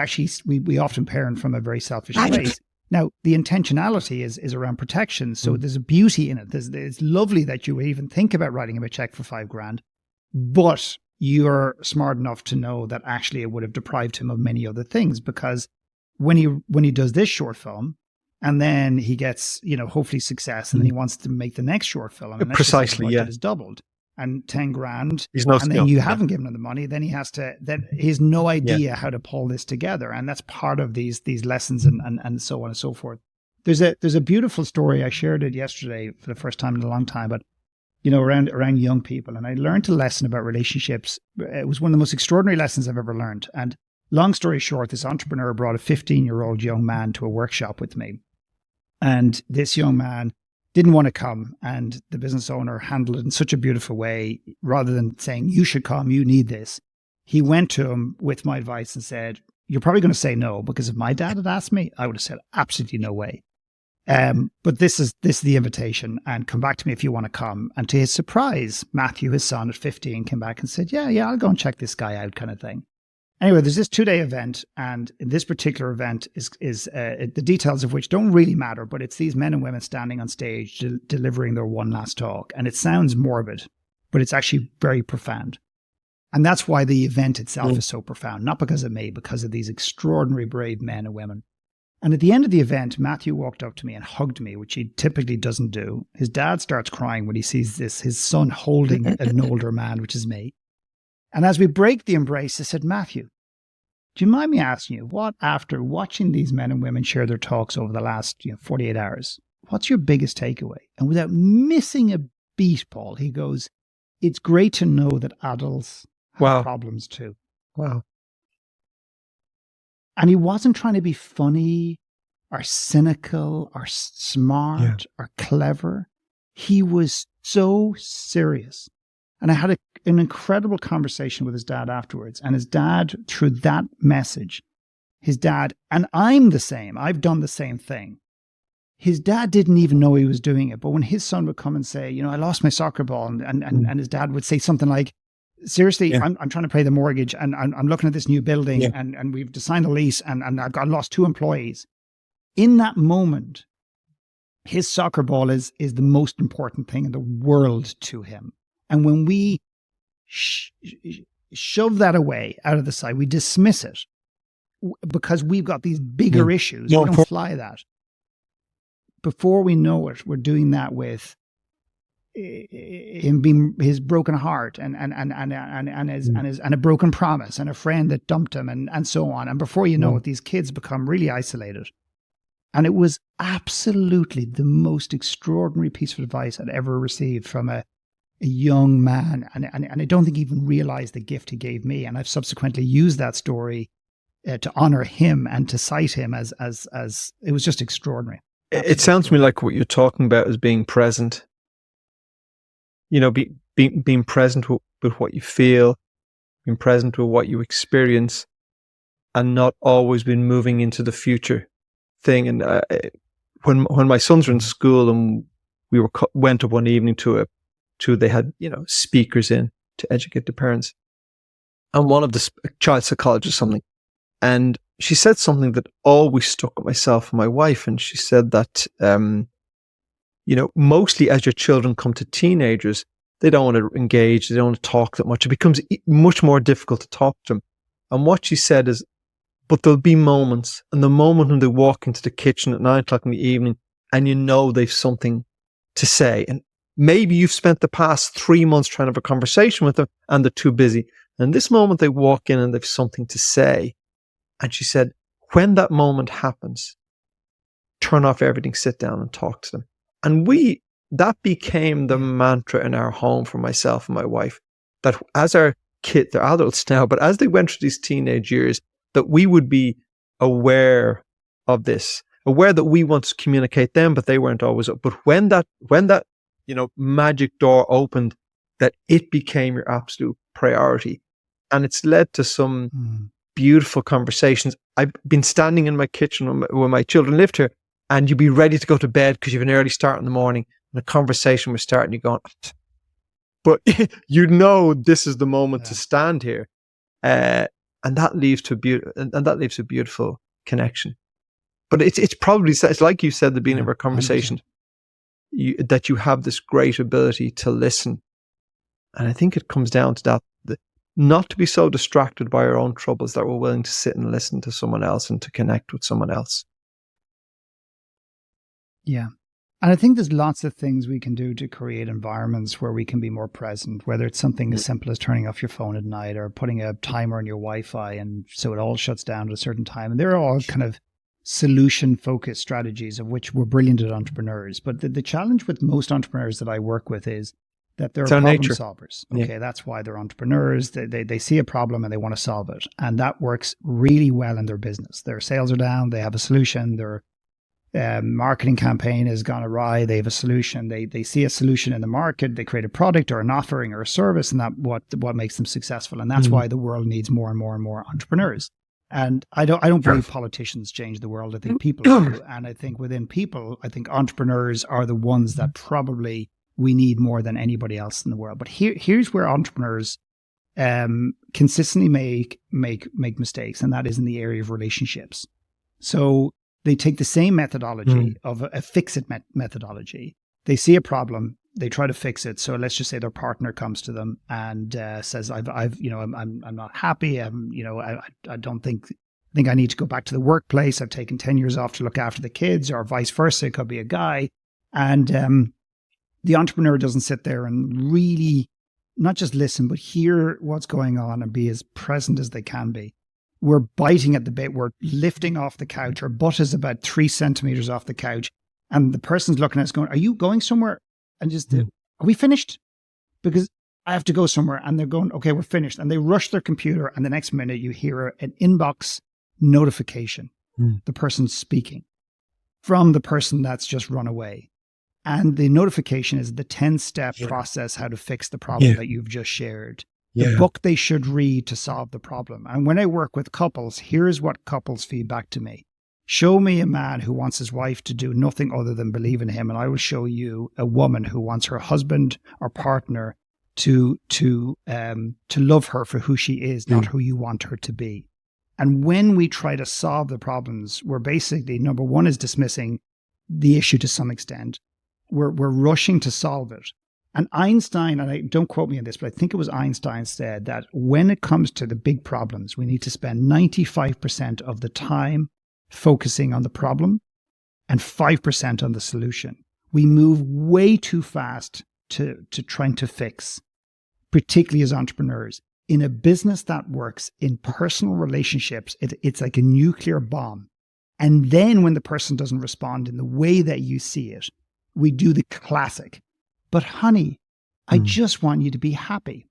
[SPEAKER 2] often parent from a very selfish place. Now, the intentionality is around protection. So there's a beauty in it. It's lovely that you even think about writing him a check for $5,000, but you're smart enough to know that actually it would have deprived him of many other things, because when he does this short film and then he gets, hopefully success, and then he wants to make the next short film, and
[SPEAKER 1] precisely,
[SPEAKER 2] it is doubled. And $10,000,
[SPEAKER 1] then
[SPEAKER 2] you haven't given him the money, then he has no idea how to pull this together. And that's part of these lessons and so on and so forth. There's a beautiful story. I shared it yesterday for the first time in a long time, but around young people. And I learned a lesson about relationships. It was one of the most extraordinary lessons I've ever learned. And long story short, this entrepreneur brought a 15-year-old young man to a workshop with me. And this young man didn't want to come, and the business owner handled it in such a beautiful way. Rather than saying, you should come, you need this, he went to him with my advice and said, you're probably going to say no, because if my dad had asked me, I would have said absolutely no way. But this is the invitation, and come back to me if you want to come. And to his surprise, Matthew, his son at 15, came back and said, yeah, I'll go and check this guy out, kind of thing. Anyway, there's this 2-day event, and this particular event is the details of which don't really matter, but it's these men and women standing on stage delivering their one last talk. And it sounds morbid, but it's actually very profound. And that's why the event itself is so profound, not because of me, because of these extraordinary brave men and women. And at the end of the event, Matthew walked up to me and hugged me, which he typically doesn't do. His dad starts crying when he sees his son holding an older man, which is me. And as we break the embrace, I said, Matthew, do you mind me asking you, what, after watching these men and women share their talks over the last 48 hours, what's your biggest takeaway? And without missing a beat, Paul, he goes, it's great to know that adults have problems too.
[SPEAKER 1] Wow.
[SPEAKER 2] And he wasn't trying to be funny or cynical or smart or clever. He was so serious. And I had an incredible conversation with his dad afterwards. And his dad, through that message, his dad, and I'm the same, I've done the same thing. His dad didn't even know he was doing it. But when his son would come and say, you know, I lost my soccer ball, and his dad would say something like, seriously, I'm trying to pay the mortgage, and I'm looking at this new building, and we've signed a lease, and I've lost 2 employees. In that moment, his soccer ball is the most important thing in the world to him. And when we shove that away out of the side, we dismiss it because we've got these bigger issues. We don't fly that. Before we know it, we're doing that with him being his broken heart and a broken promise and a friend that dumped him and so on. And before you know it, these kids become really isolated. And it was absolutely the most extraordinary piece of advice I'd ever received from a young man. And I don't think he even realized the gift he gave me. And I've subsequently used that story to honor him and to cite him as it was just extraordinary.
[SPEAKER 1] It sounds to me like what you're talking about is being present. You know, being present with what you feel, being present with what you experience, and not always been moving into the future thing. And when my sons were in school and we went up one evening they had, you know, speakers in to educate the parents, and one of the child psychologists something, and she said something that always stuck with myself and my wife. And she said that, you know, mostly as your children come to teenagers, they don't want to engage, they don't want to talk that much. It becomes much more difficult to talk to them. And what she said is, but there'll be moments, and the moment when they walk into the kitchen at 9 o'clock in the evening, and you know they've something to say. And maybe you've spent the past 3 months trying to have a conversation with them, and they're too busy. And this moment they walk in and they've something to say. And she said, when that moment happens, turn off everything, sit down and talk to them. And that became the mantra in our home for myself and my wife, that as our kids, they're adults now, but as they went through these teenage years, that we would be aware of this, aware that we want to communicate them, but they weren't always up. But when that, you know, magic door opened, that it became your absolute priority. And it's led to some beautiful conversations. I've been standing in my kitchen when my children lived here, and you'd be ready to go to bed because you have an early start in the morning, and a conversation was starting, you're going, but you know this is the moment to stand here. And that leads to a beautiful connection. But it's probably, it's like you said at the beginning of our conversation, that you have this great ability to listen. And I think it comes down to that, not to be so distracted by our own troubles that we're willing to sit and listen to someone else and to connect with someone else.
[SPEAKER 2] Yeah. And I think there's lots of things we can do to create environments where we can be more present, whether it's something as simple as turning off your phone at night or putting a timer on your Wi-Fi and so it all shuts down at a certain time. And they're all kind of solution-focused strategies, of which we're brilliant at entrepreneurs. But the challenge with most entrepreneurs that I work with is that they're problem solvers. Okay, that's why they're entrepreneurs. They see a problem and they want to solve it. And that works really well in their business. Their sales are down, they have a solution. Their marketing campaign has gone awry, they have a solution. They see a solution in the market, they create a product or an offering or a service, and that what makes them successful. And that's why the world needs more and more and more entrepreneurs. And I don't believe politicians change the world. I think people do. And I think within people, I think entrepreneurs are the ones that probably we need more than anybody else in the world. But here's where entrepreneurs consistently make mistakes, and that is in the area of relationships. So they take the same methodology of a fix-it methodology. They see a problem, they try to fix it. So let's just say their partner comes to them and says, I'm not happy. I think I need to go back to the workplace. I've taken 10 years off to look after the kids, or vice versa. It could be a guy. And the entrepreneur doesn't sit there and really not just listen, but hear what's going on and be as present as they can be. We're biting at the bit. We're lifting off the couch. Our butt is about 3 centimeters off the couch. And the person's looking at us going, are you going somewhere? And just, are we finished? Because I have to go somewhere. And they're going, okay, we're finished. And they rush their computer. And the next minute you hear an inbox notification. The person's speaking from the person that's just run away. And the notification is the 10-step process how to fix the problem that you've just shared. The book they should read to solve the problem. And when I work with couples, here's what couples feed back to me. Show me a man who wants his wife to do nothing other than believe in him, and I will show you a woman who wants her husband or partner to love her for who she is, not who you want her to be. And when we try to solve the problems, we're basically, number one, is dismissing the issue to some extent. We're rushing to solve it. And Einstein, and don't quote me on this, but I think it was Einstein said that when it comes to the big problems, we need to spend 95% of the time focusing on the problem and 5% on the solution. We move way too fast to trying to fix, particularly as entrepreneurs. In a business that works, in personal relationships, it's like a nuclear bomb. And then when the person doesn't respond in the way that you see it, we do the classic, but honey, I just want you to be happy,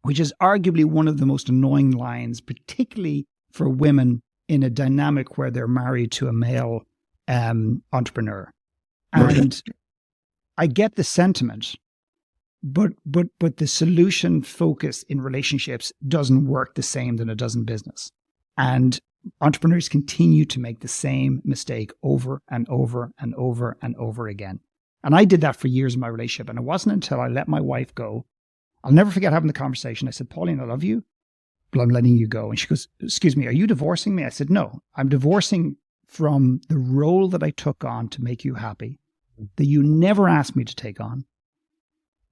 [SPEAKER 2] which is arguably one of the most annoying lines, particularly for women in a dynamic where they're married to a male entrepreneur. And I get the sentiment, but the solution focus in relationships doesn't work the same than it does in business. And entrepreneurs continue to make the same mistake over and over and over and over again. And I did that for years in my relationship. And it wasn't until I let my wife go. I'll never forget having the conversation. I said, Pauline, I love you, but I'm letting you go. And she goes, excuse me, are you divorcing me? I said, no, I'm divorcing from the role that I took on to make you happy, that you never asked me to take on,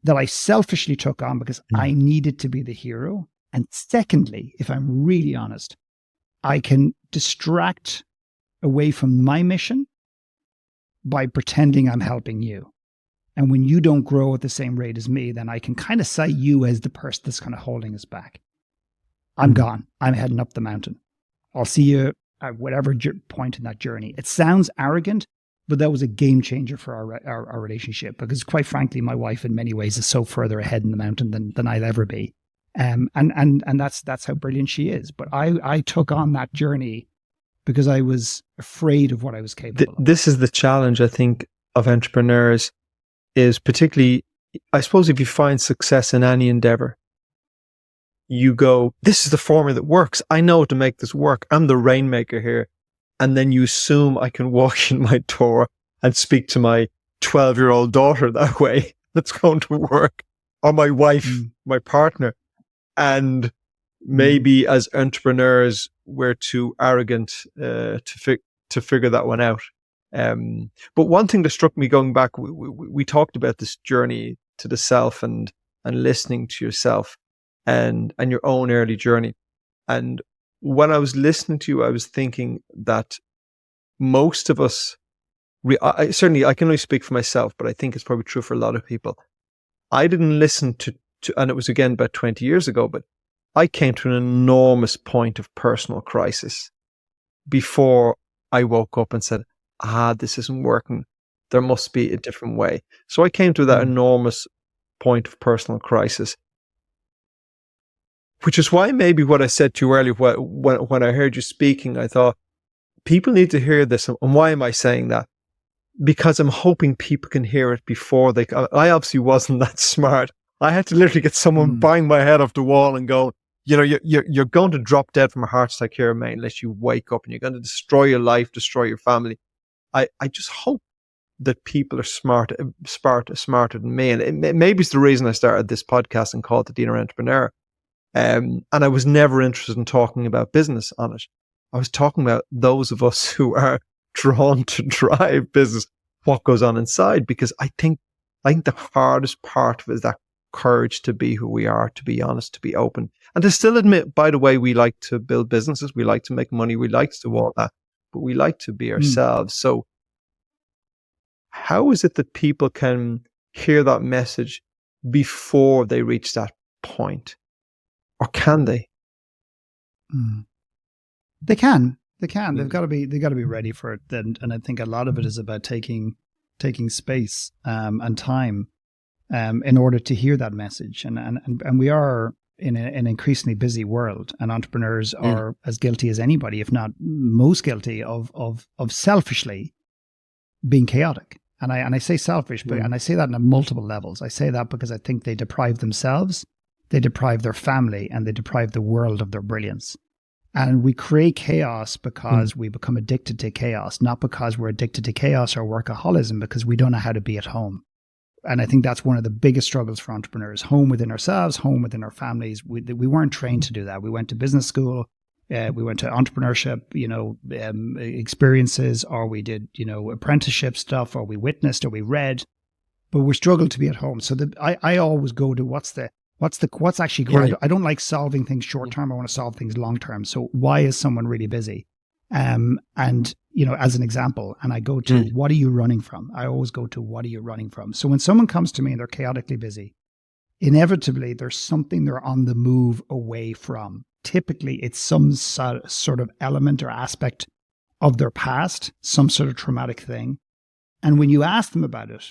[SPEAKER 2] that I selfishly took on because I needed to be the hero. And secondly, if I'm really honest, I can distract away from my mission by pretending I'm helping you. And when you don't grow at the same rate as me, then I can kind of cite you as the person that's kind of holding us back. I'm gone. I'm heading up the mountain. I'll see you at whatever point in that journey. It sounds arrogant, but that was a game changer for our relationship, because quite frankly, my wife in many ways is so further ahead in the mountain than I'll ever be. And that's how brilliant she is. But I took on that journey because I was afraid of what I was capable of.
[SPEAKER 1] This is the challenge, I think, of entrepreneurs, is particularly, I suppose, if you find success in any endeavor, you go, this is the formula that works. I know to make this work. I'm the rainmaker here. And then you assume I can walk in my door and speak to my 12-year-old daughter that way. That's going to work. Or my wife, my partner. And maybe as entrepreneurs, we're too arrogant to figure that one out. But one thing that struck me going back, we talked about this journey to the self and listening to yourself and your own early journey. And when I was listening to you, I was thinking that most of us, certainly I can only speak for myself, but I think it's probably true for a lot of people. I didn't listen to, and it was again about 20 years ago, but I came to an enormous point of personal crisis before I woke up and said, this isn't working. There must be a different way. So I came to that enormous point of personal crisis, which is why maybe what I said to you earlier, when I heard you speaking, I thought, people need to hear this. And why am I saying that? Because I'm hoping people can hear it before they... I obviously wasn't that smart. I had to literally get someone bang my head off the wall and go, you're going to drop dead from a heart attack here, mate, unless you wake up, and you're going to destroy your life, destroy your family. I just hope that people are smarter than me. And maybe it's the reason I started this podcast and called it The Inner Entrepreneur. And I was never interested in talking about business on it. I was talking about those of us who are drawn to drive business, what goes on inside, because I think the hardest part of it is that courage to be who we are, to be honest, to be open, and to still admit, by the way, we like to build businesses, we like to make money, we like to do all that, but we like to be ourselves. So how is it that people can hear that message before they reach that point? Or can they?
[SPEAKER 2] They can. They've got to be ready for it. And I think a lot of it is about taking space and time in order to hear that message. And we are in an increasingly busy world, and entrepreneurs are as guilty as anybody, if not most guilty, of selfishly being chaotic And I say selfish, but and I say that on multiple levels. I say that because I think they deprive themselves, they deprive their family, and they deprive the world of their brilliance. And we create chaos because we become addicted to chaos, not because we're addicted to chaos or workaholism, because we don't know how to be at home. And I think that's one of the biggest struggles for entrepreneurs: home within ourselves, home within our families. We weren't trained to do that. We went to business school, we went to entrepreneurship, experiences, or we did, apprenticeship stuff, or we witnessed, or we read, but we struggled to be at home. So I always go to what's actually going. I don't like solving things short term. I want to solve things long term. So why is someone really busy? And as an example, and I go to what are you running from? I always go to what are you running from? So when someone comes to me and they're chaotically busy, inevitably there's something they're on the move away from. Typically, it's some sort of element or aspect of their past, some sort of traumatic thing. And when you ask them about it,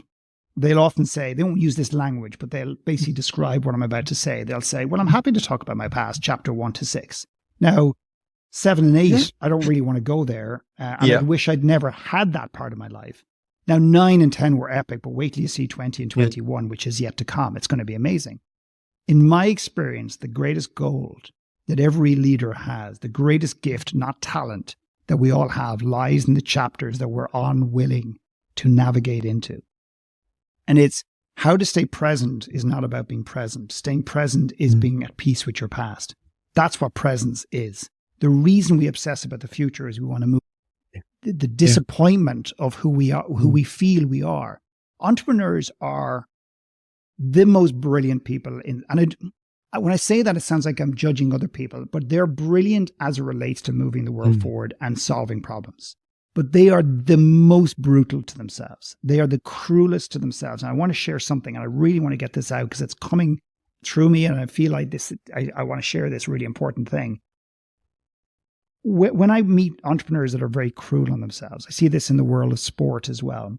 [SPEAKER 2] they'll often say, they won't use this language, but they'll basically describe what I'm about to say. They'll say, well, I'm happy to talk about my past, chapter 1 to 6. Now, 7 and 8, I don't really want to go there. And I wish I'd never had that part of my life. Now, 9 and 10 were epic, but wait till you see 20 and 21, which is yet to come. It's going to be amazing. In my experience, the greatest gold that every leader has, the greatest gift, not talent, that we all have, lies in the chapters that we're unwilling to navigate into. And it's how to stay present is not about being present. Staying present is being at peace with your past. That's what presence is. The reason we obsess about the future is we want to move the disappointment of who we are, who we feel we are. Entrepreneurs are the most brilliant people when I say that, it sounds like I'm judging other people, but they're brilliant as it relates to moving the world forward and solving problems. But they are the most brutal to themselves. They are the cruelest to themselves. And I want to share something, and I really want to get this out because it's coming through me, and I feel like this. I want to share this really important thing. When I meet entrepreneurs that are very cruel on themselves, I see this in the world of sport as well.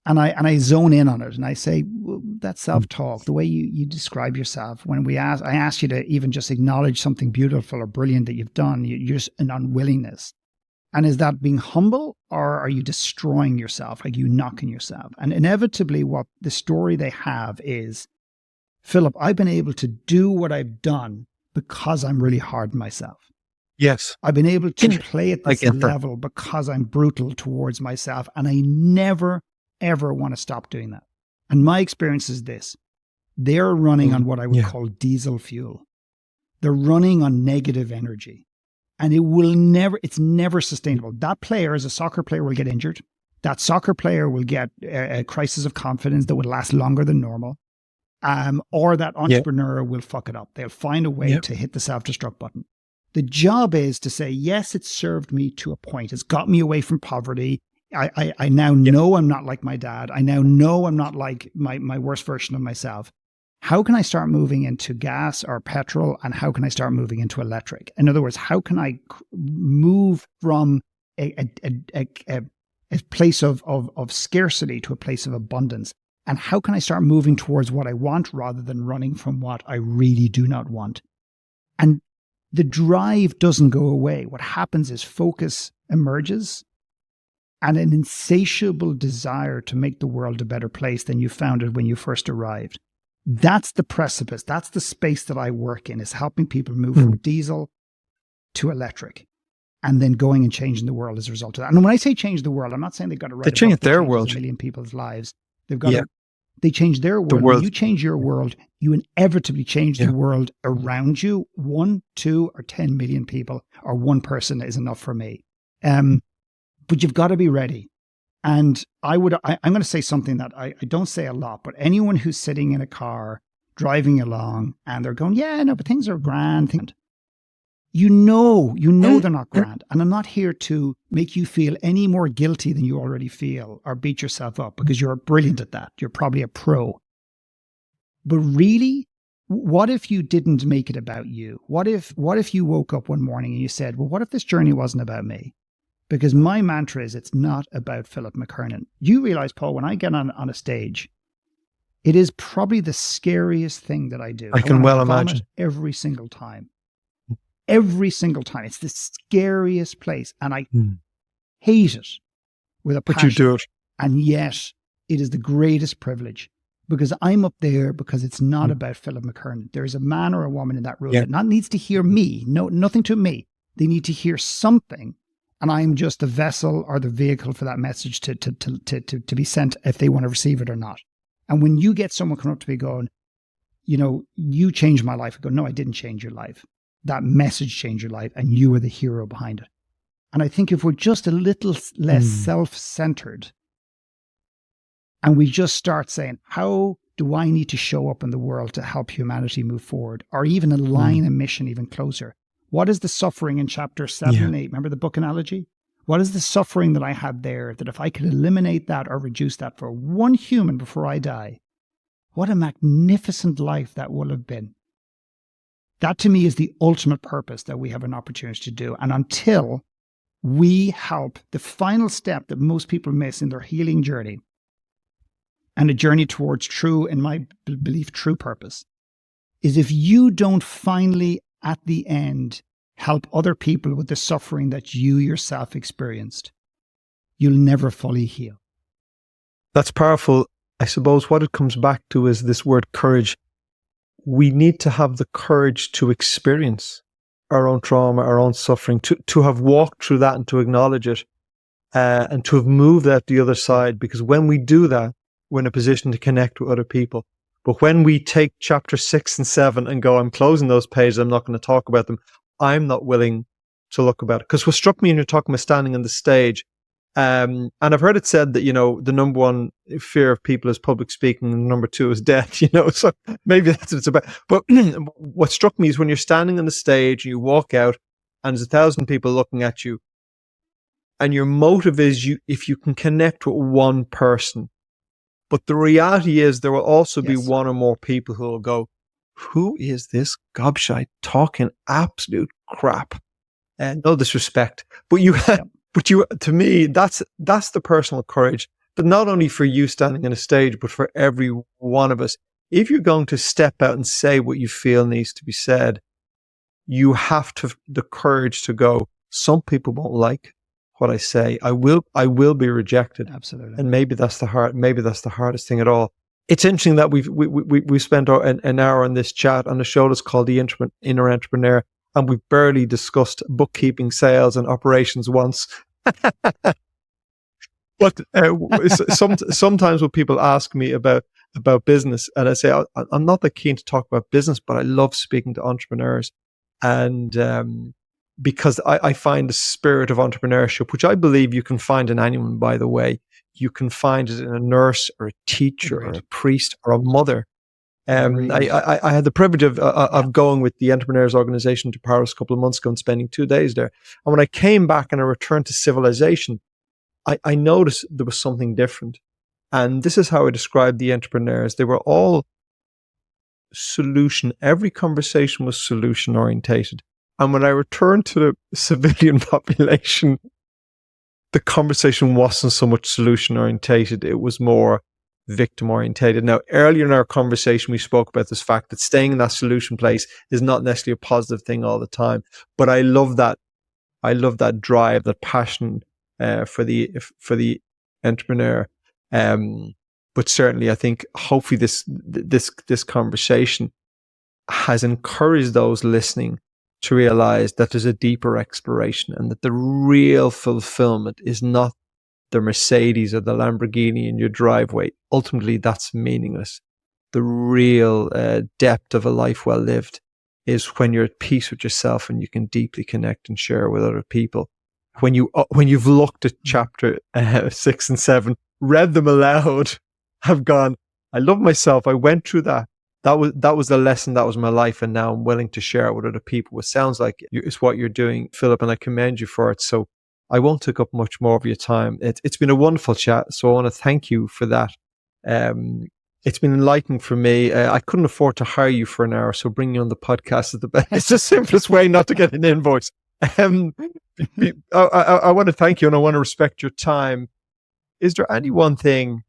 [SPEAKER 2] And I zone in on it, and I say, well, that self-talk, the way you describe yourself, when I ask you to even just acknowledge something beautiful or brilliant that you've done, you're just an unwillingness. And is that being humble, or are you destroying yourself? Like you knocking yourself? And inevitably what the story they have is, Philip, I've been able to do what I've done because I'm really hard on myself.
[SPEAKER 1] Yes.
[SPEAKER 2] I've been able to play at this level because I'm brutal towards myself. And I never, ever want to stop doing that. And my experience is this. They're running on what I would call diesel fuel. They're running on negative energy. And it's never sustainable. That player, as a soccer player, will get injured. That soccer player will get a crisis of confidence that would last longer than normal. Or that entrepreneur will fuck it up. They'll find a way to hit the self-destruct button. The job is to say, yes, it served me to a point. It's got me away from poverty. I now know I'm not like my dad. I now know I'm not like my worst version of myself. How can I start moving into gas or petrol, and how can I start moving into electric? In other words, how can I move from a place of scarcity to a place of abundance? And how can I start moving towards what I want rather than running from what I really do not want? And the drive doesn't go away. What happens is focus emerges and an insatiable desire to make the world a better place than you found it when you first arrived. That's the precipice. That's the space that I work in, is helping people move from diesel to electric, and then going and changing the world as a result of that. And when I say change the world, I'm not saying they've got to write
[SPEAKER 1] change their world.
[SPEAKER 2] A million people's lives. They've got to, they change their world. When you change your world, you inevitably change the world around you. 1, 2, or 10 million people, or one person is enough for me. But you've got to be ready. And I'm going to say something that I don't say a lot, but anyone who's sitting in a car driving along and they're going, yeah, no, but things are grand. You know they're not grand. And I'm not here to make you feel any more guilty than you already feel or beat yourself up, because you're brilliant at that. You're probably a pro. But really, what if you didn't make it about you? What if you woke up one morning and you said, well, what if this journey wasn't about me? Because my mantra is, it's not about Philip McKernan. You realize, Paul, when I get on a stage, it is probably the scariest thing that I do.
[SPEAKER 1] I can well imagine.
[SPEAKER 2] Every single time. Every single time. It's the scariest place. And I hate it. with a
[SPEAKER 1] But you
[SPEAKER 2] passion.
[SPEAKER 1] do it.
[SPEAKER 2] And yet it is the greatest privilege because I'm up there because it's not about Philip McKernan. There's a man or a woman in that room that not needs to hear me. No, nothing to me. They need to hear something. And I'm just the vessel or the vehicle for that message to be sent if they want to receive it or not. And when you get someone coming up to me going, you know, you changed my life. I go, no, I didn't change your life. That message changed your life and you were the hero behind it. And I think if we're just a little less self-centered and we just start saying, how do I need to show up in the world to help humanity move forward or even align a mission even closer? What is the suffering in chapter 7 and 8? Remember the book analogy? What is the suffering that I had there that if I could eliminate that or reduce that for one human before I die, what a magnificent life that will have been. That to me is the ultimate purpose that we have an opportunity to do. And until we help, the final step that most people miss in their healing journey and a journey towards true, in my belief, true purpose, is if you don't finally at the end help other people with the suffering that you yourself experienced, you'll never fully heal.
[SPEAKER 1] That's powerful. I suppose what it comes back to is this word courage. We need to have the courage to experience our own trauma, our own suffering, to have walked through that and to acknowledge it and to have moved out the other side. Because when we do that, we're in a position to connect with other people. But when we take chapter 6 and 7 and go, I'm closing those pages, I'm not going to talk about them, I'm not willing to look about it. Because what struck me when you're talking about standing on the stage, and I've heard it said that, you know, the number one fear of people is public speaking and number 2 is death, you know, so maybe that's what it's about. But what struck me is when you're standing on the stage and you walk out and there's 1,000 people looking at you and your motive is if you can connect with one person. But the reality is there will also be one or more people who will go, who is this gobshite talking absolute crap? And no disrespect, but to me, that's the personal courage, but not only for you standing on a stage, but for every one of us. If you're going to step out and say what you feel needs to be said, you have the courage to go, some people won't like what I say. I will be rejected.
[SPEAKER 2] Absolutely.
[SPEAKER 1] And maybe that's the hardest thing at all. It's interesting that we've spent an hour on this chat on a show that's called The Inner Entrepreneur, and we've barely discussed bookkeeping, sales, and operations once. But sometimes when people ask me about business, and I say I'm not that keen to talk about business, but I love speaking to entrepreneurs, and because I find the spirit of entrepreneurship, which I believe you can find in anyone, by the way. You can find it in a nurse or a teacher or a priest or a mother. I had the privilege of going with the Entrepreneurs Organization to Paris a couple of months ago and spending 2 days there. And when I came back and I returned to civilization, I noticed there was something different. And this is how I described the entrepreneurs. They were all solution. Every conversation was solution orientated. And when I returned to the civilian population, the conversation wasn't so much solution orientated. It was more victim orientated. Now, earlier in our conversation, we spoke about this fact that staying in that solution place is not necessarily a positive thing all the time. But I love that drive, that passion for the entrepreneur. But certainly, I think hopefully this conversation has encouraged those listening to realize that there's a deeper exploration and that the real fulfillment is not the Mercedes or the Lamborghini in your driveway. Ultimately, that's meaningless. The real depth of a life well lived is when you're at peace with yourself and you can deeply connect and share with other people. When you've looked at chapter 6 and 7, read them aloud, have gone, I love myself. I went through that. That was the lesson. That was my life. And now I'm willing to share it with other people. It sounds like it's what you're doing, Philip, and I commend you for it. So I won't take up much more of your time. It's been a wonderful chat. So I want to thank you for that. It's been enlightening for me. I couldn't afford to hire you for an hour, so bringing you on the podcast is it's the simplest way not to get an invoice. I want to thank you and I want to respect your time. Is there any one thing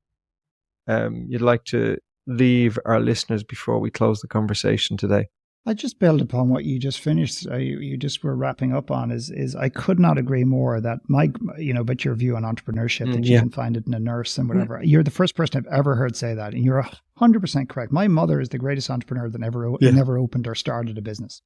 [SPEAKER 1] you'd like to leave our listeners before we close the conversation today?
[SPEAKER 2] I just build upon what you just finished. You just were wrapping up on is I could not agree more that but your view on entrepreneurship, that you can find it in a nurse and whatever. You're the first person I've ever heard say that. And you're 100% correct. My mother is the greatest entrepreneur that never opened or started a business.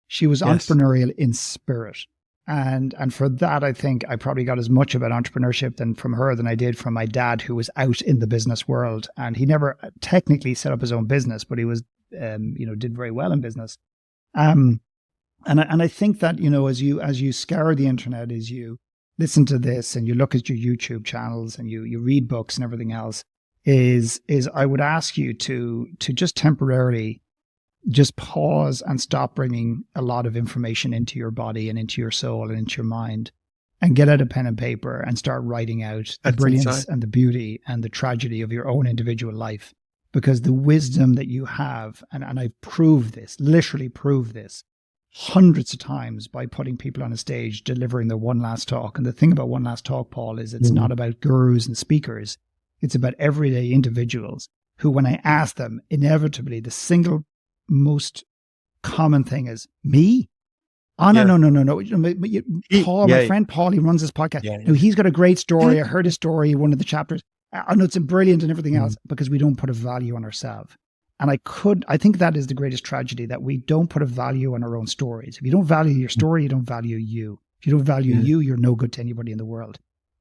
[SPEAKER 2] She was entrepreneurial in spirit. And for that, I think I probably got as much about entrepreneurship from her than I did from my dad, who was out in the business world. And he never technically set up his own business, but he was did very well in business. And I think that, as you scour the internet, as you listen to this and you look at your YouTube channels and you read books and everything else, is I would ask you to just temporarily just pause and stop bringing a lot of information into your body and into your soul and into your mind, and get out a pen and paper and start writing out the brilliance and the beauty and the tragedy of your own individual life. Because the wisdom that you have, and I've proved this, literally proved this hundreds of times by putting people on a stage, delivering their one last talk. And the thing about one last talk, Paul, is it's not about gurus and speakers. It's about everyday individuals who, when I ask them, inevitably the single most common thing is, me? Oh, no. Paul, my friend Paul, he runs this podcast. No, he's got a great story. I heard his story, one of the chapters. I know it's brilliant and everything else, because we don't put a value on ourselves. And I think that is the greatest tragedy, that we don't put a value on our own stories. If you don't value your story, you don't value you. If you don't value you, you're no good to anybody in the world.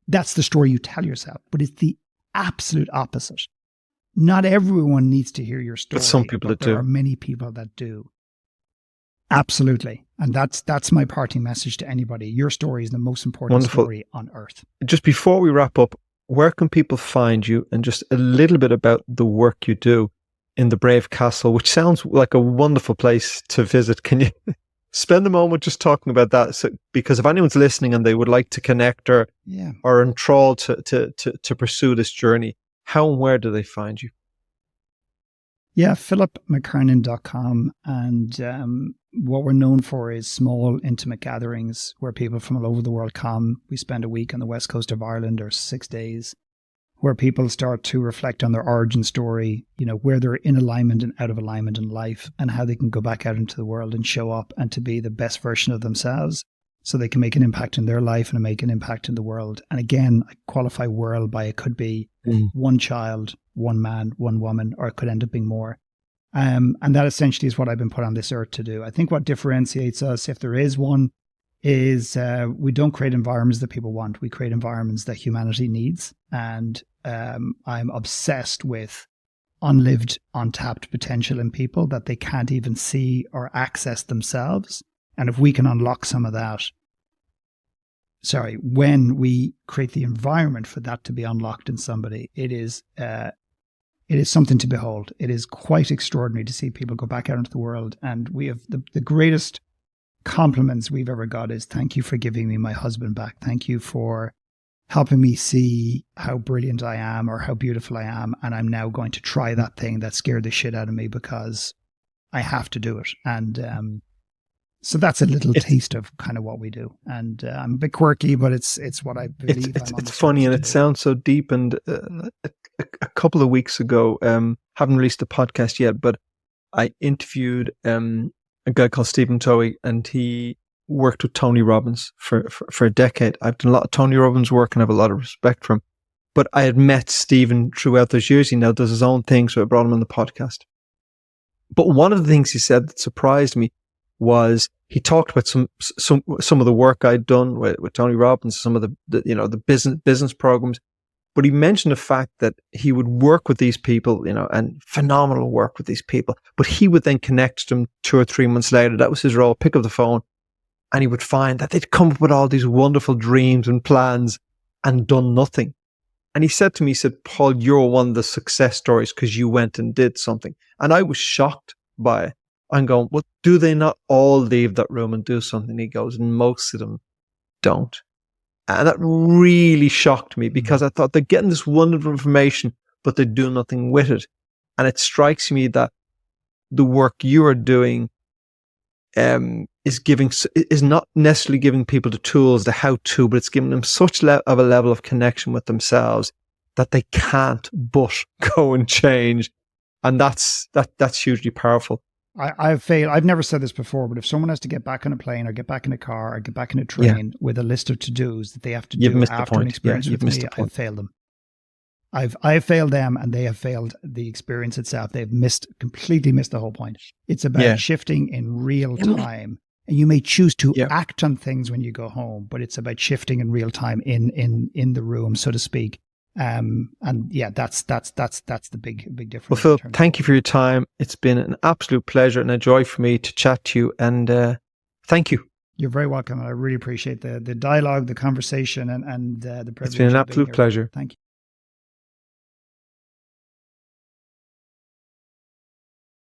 [SPEAKER 2] That's the story you tell yourself, but it's the absolute opposite. Not everyone needs to hear your story.
[SPEAKER 1] But some people do.
[SPEAKER 2] There are many people that do. Absolutely. And that's my parting message to anybody. Your story is the most important story on earth.
[SPEAKER 1] Just before we wrap up, where can people find you, and just a little bit about the work you do in the Brave Castle, which sounds like a wonderful place to visit? Can you spend a moment just talking about that? So, because if anyone's listening and they would like to connect or enthralled to pursue this journey, how and where do they find you?
[SPEAKER 2] Yeah, philipmckernan.com. And what we're known for is small, intimate gatherings where people from all over the world come. We spend a week on the west coast of Ireland, or 6 days, where people start to reflect on their origin story, where they're in alignment and out of alignment in life, and how they can go back out into the world and show up and to be the best version of themselves, so they can make an impact in their life and make an impact in the world. And again, I qualify world by, it could be one child, one man, one woman, or it could end up being more. And that essentially is what I've been put on this earth to do. I think what differentiates us, if there is one, is we don't create environments that people want. We create environments that humanity needs. And I'm obsessed with unlived, untapped potential in people that they can't even see or access themselves. And if we can unlock some of that, when we create the environment for that to be unlocked in somebody, it is something to behold. It is quite extraordinary to see people go back out into the world. And we have the greatest compliments we've ever got is, thank you for giving me my husband back. Thank you for helping me see how brilliant I am or how beautiful I am. And I'm now going to try that thing that scared the shit out of me because I have to do it. And so that's a little taste of kind of what we do. And I'm a bit quirky, but it's what I believe.
[SPEAKER 1] It's funny, and it sounds so deep. And a couple of weeks ago, haven't released a podcast yet, but I interviewed a guy called Stephen Towie, and he worked with Tony Robbins for a decade. I've done a lot of Tony Robbins work and I have a lot of respect for him. But I had met Stephen throughout those years. He now does his own thing, so I brought him on the podcast. But one of the things he said that surprised me was he talked about some of the work I'd done with Tony Robbins, some of the business programs. But he mentioned the fact that he would work with these people, and phenomenal work with these people. But he would then connect them 2 or 3 months later. That was his role, pick up the phone. And he would find that they'd come up with all these wonderful dreams and plans and done nothing. And he said to me, Paul, you're one of the success stories because you went and did something. And I was shocked by it. I'm going, well, do they not all leave that room and do something? He goes, and most of them don't. And that really shocked me because I thought they're getting this wonderful information, but they do nothing with it. And it strikes me that the work you are doing is not necessarily giving people the tools, the how-to, but it's giving them such of a level of connection with themselves that they can't but go and change. And that's hugely powerful.
[SPEAKER 2] I've failed. I've never said this before, but if someone has to get back on a plane or get back in a car or get back in a train with a list of to-dos that they have to do after an experience with me, I've failed them. I've failed them, and they have failed the experience itself. They've completely missed the whole point. It's about shifting in real time. And you may choose to act on things when you go home, but it's about shifting in real time in the room, so to speak. And that's the big difference.
[SPEAKER 1] Well, Phil, thank you for your time. It's been an absolute pleasure and a joy for me to chat to you. And thank you.
[SPEAKER 2] You're very welcome. I really appreciate the dialogue, the conversation, and the privilege.
[SPEAKER 1] It's been an absolute pleasure.
[SPEAKER 2] Thank you.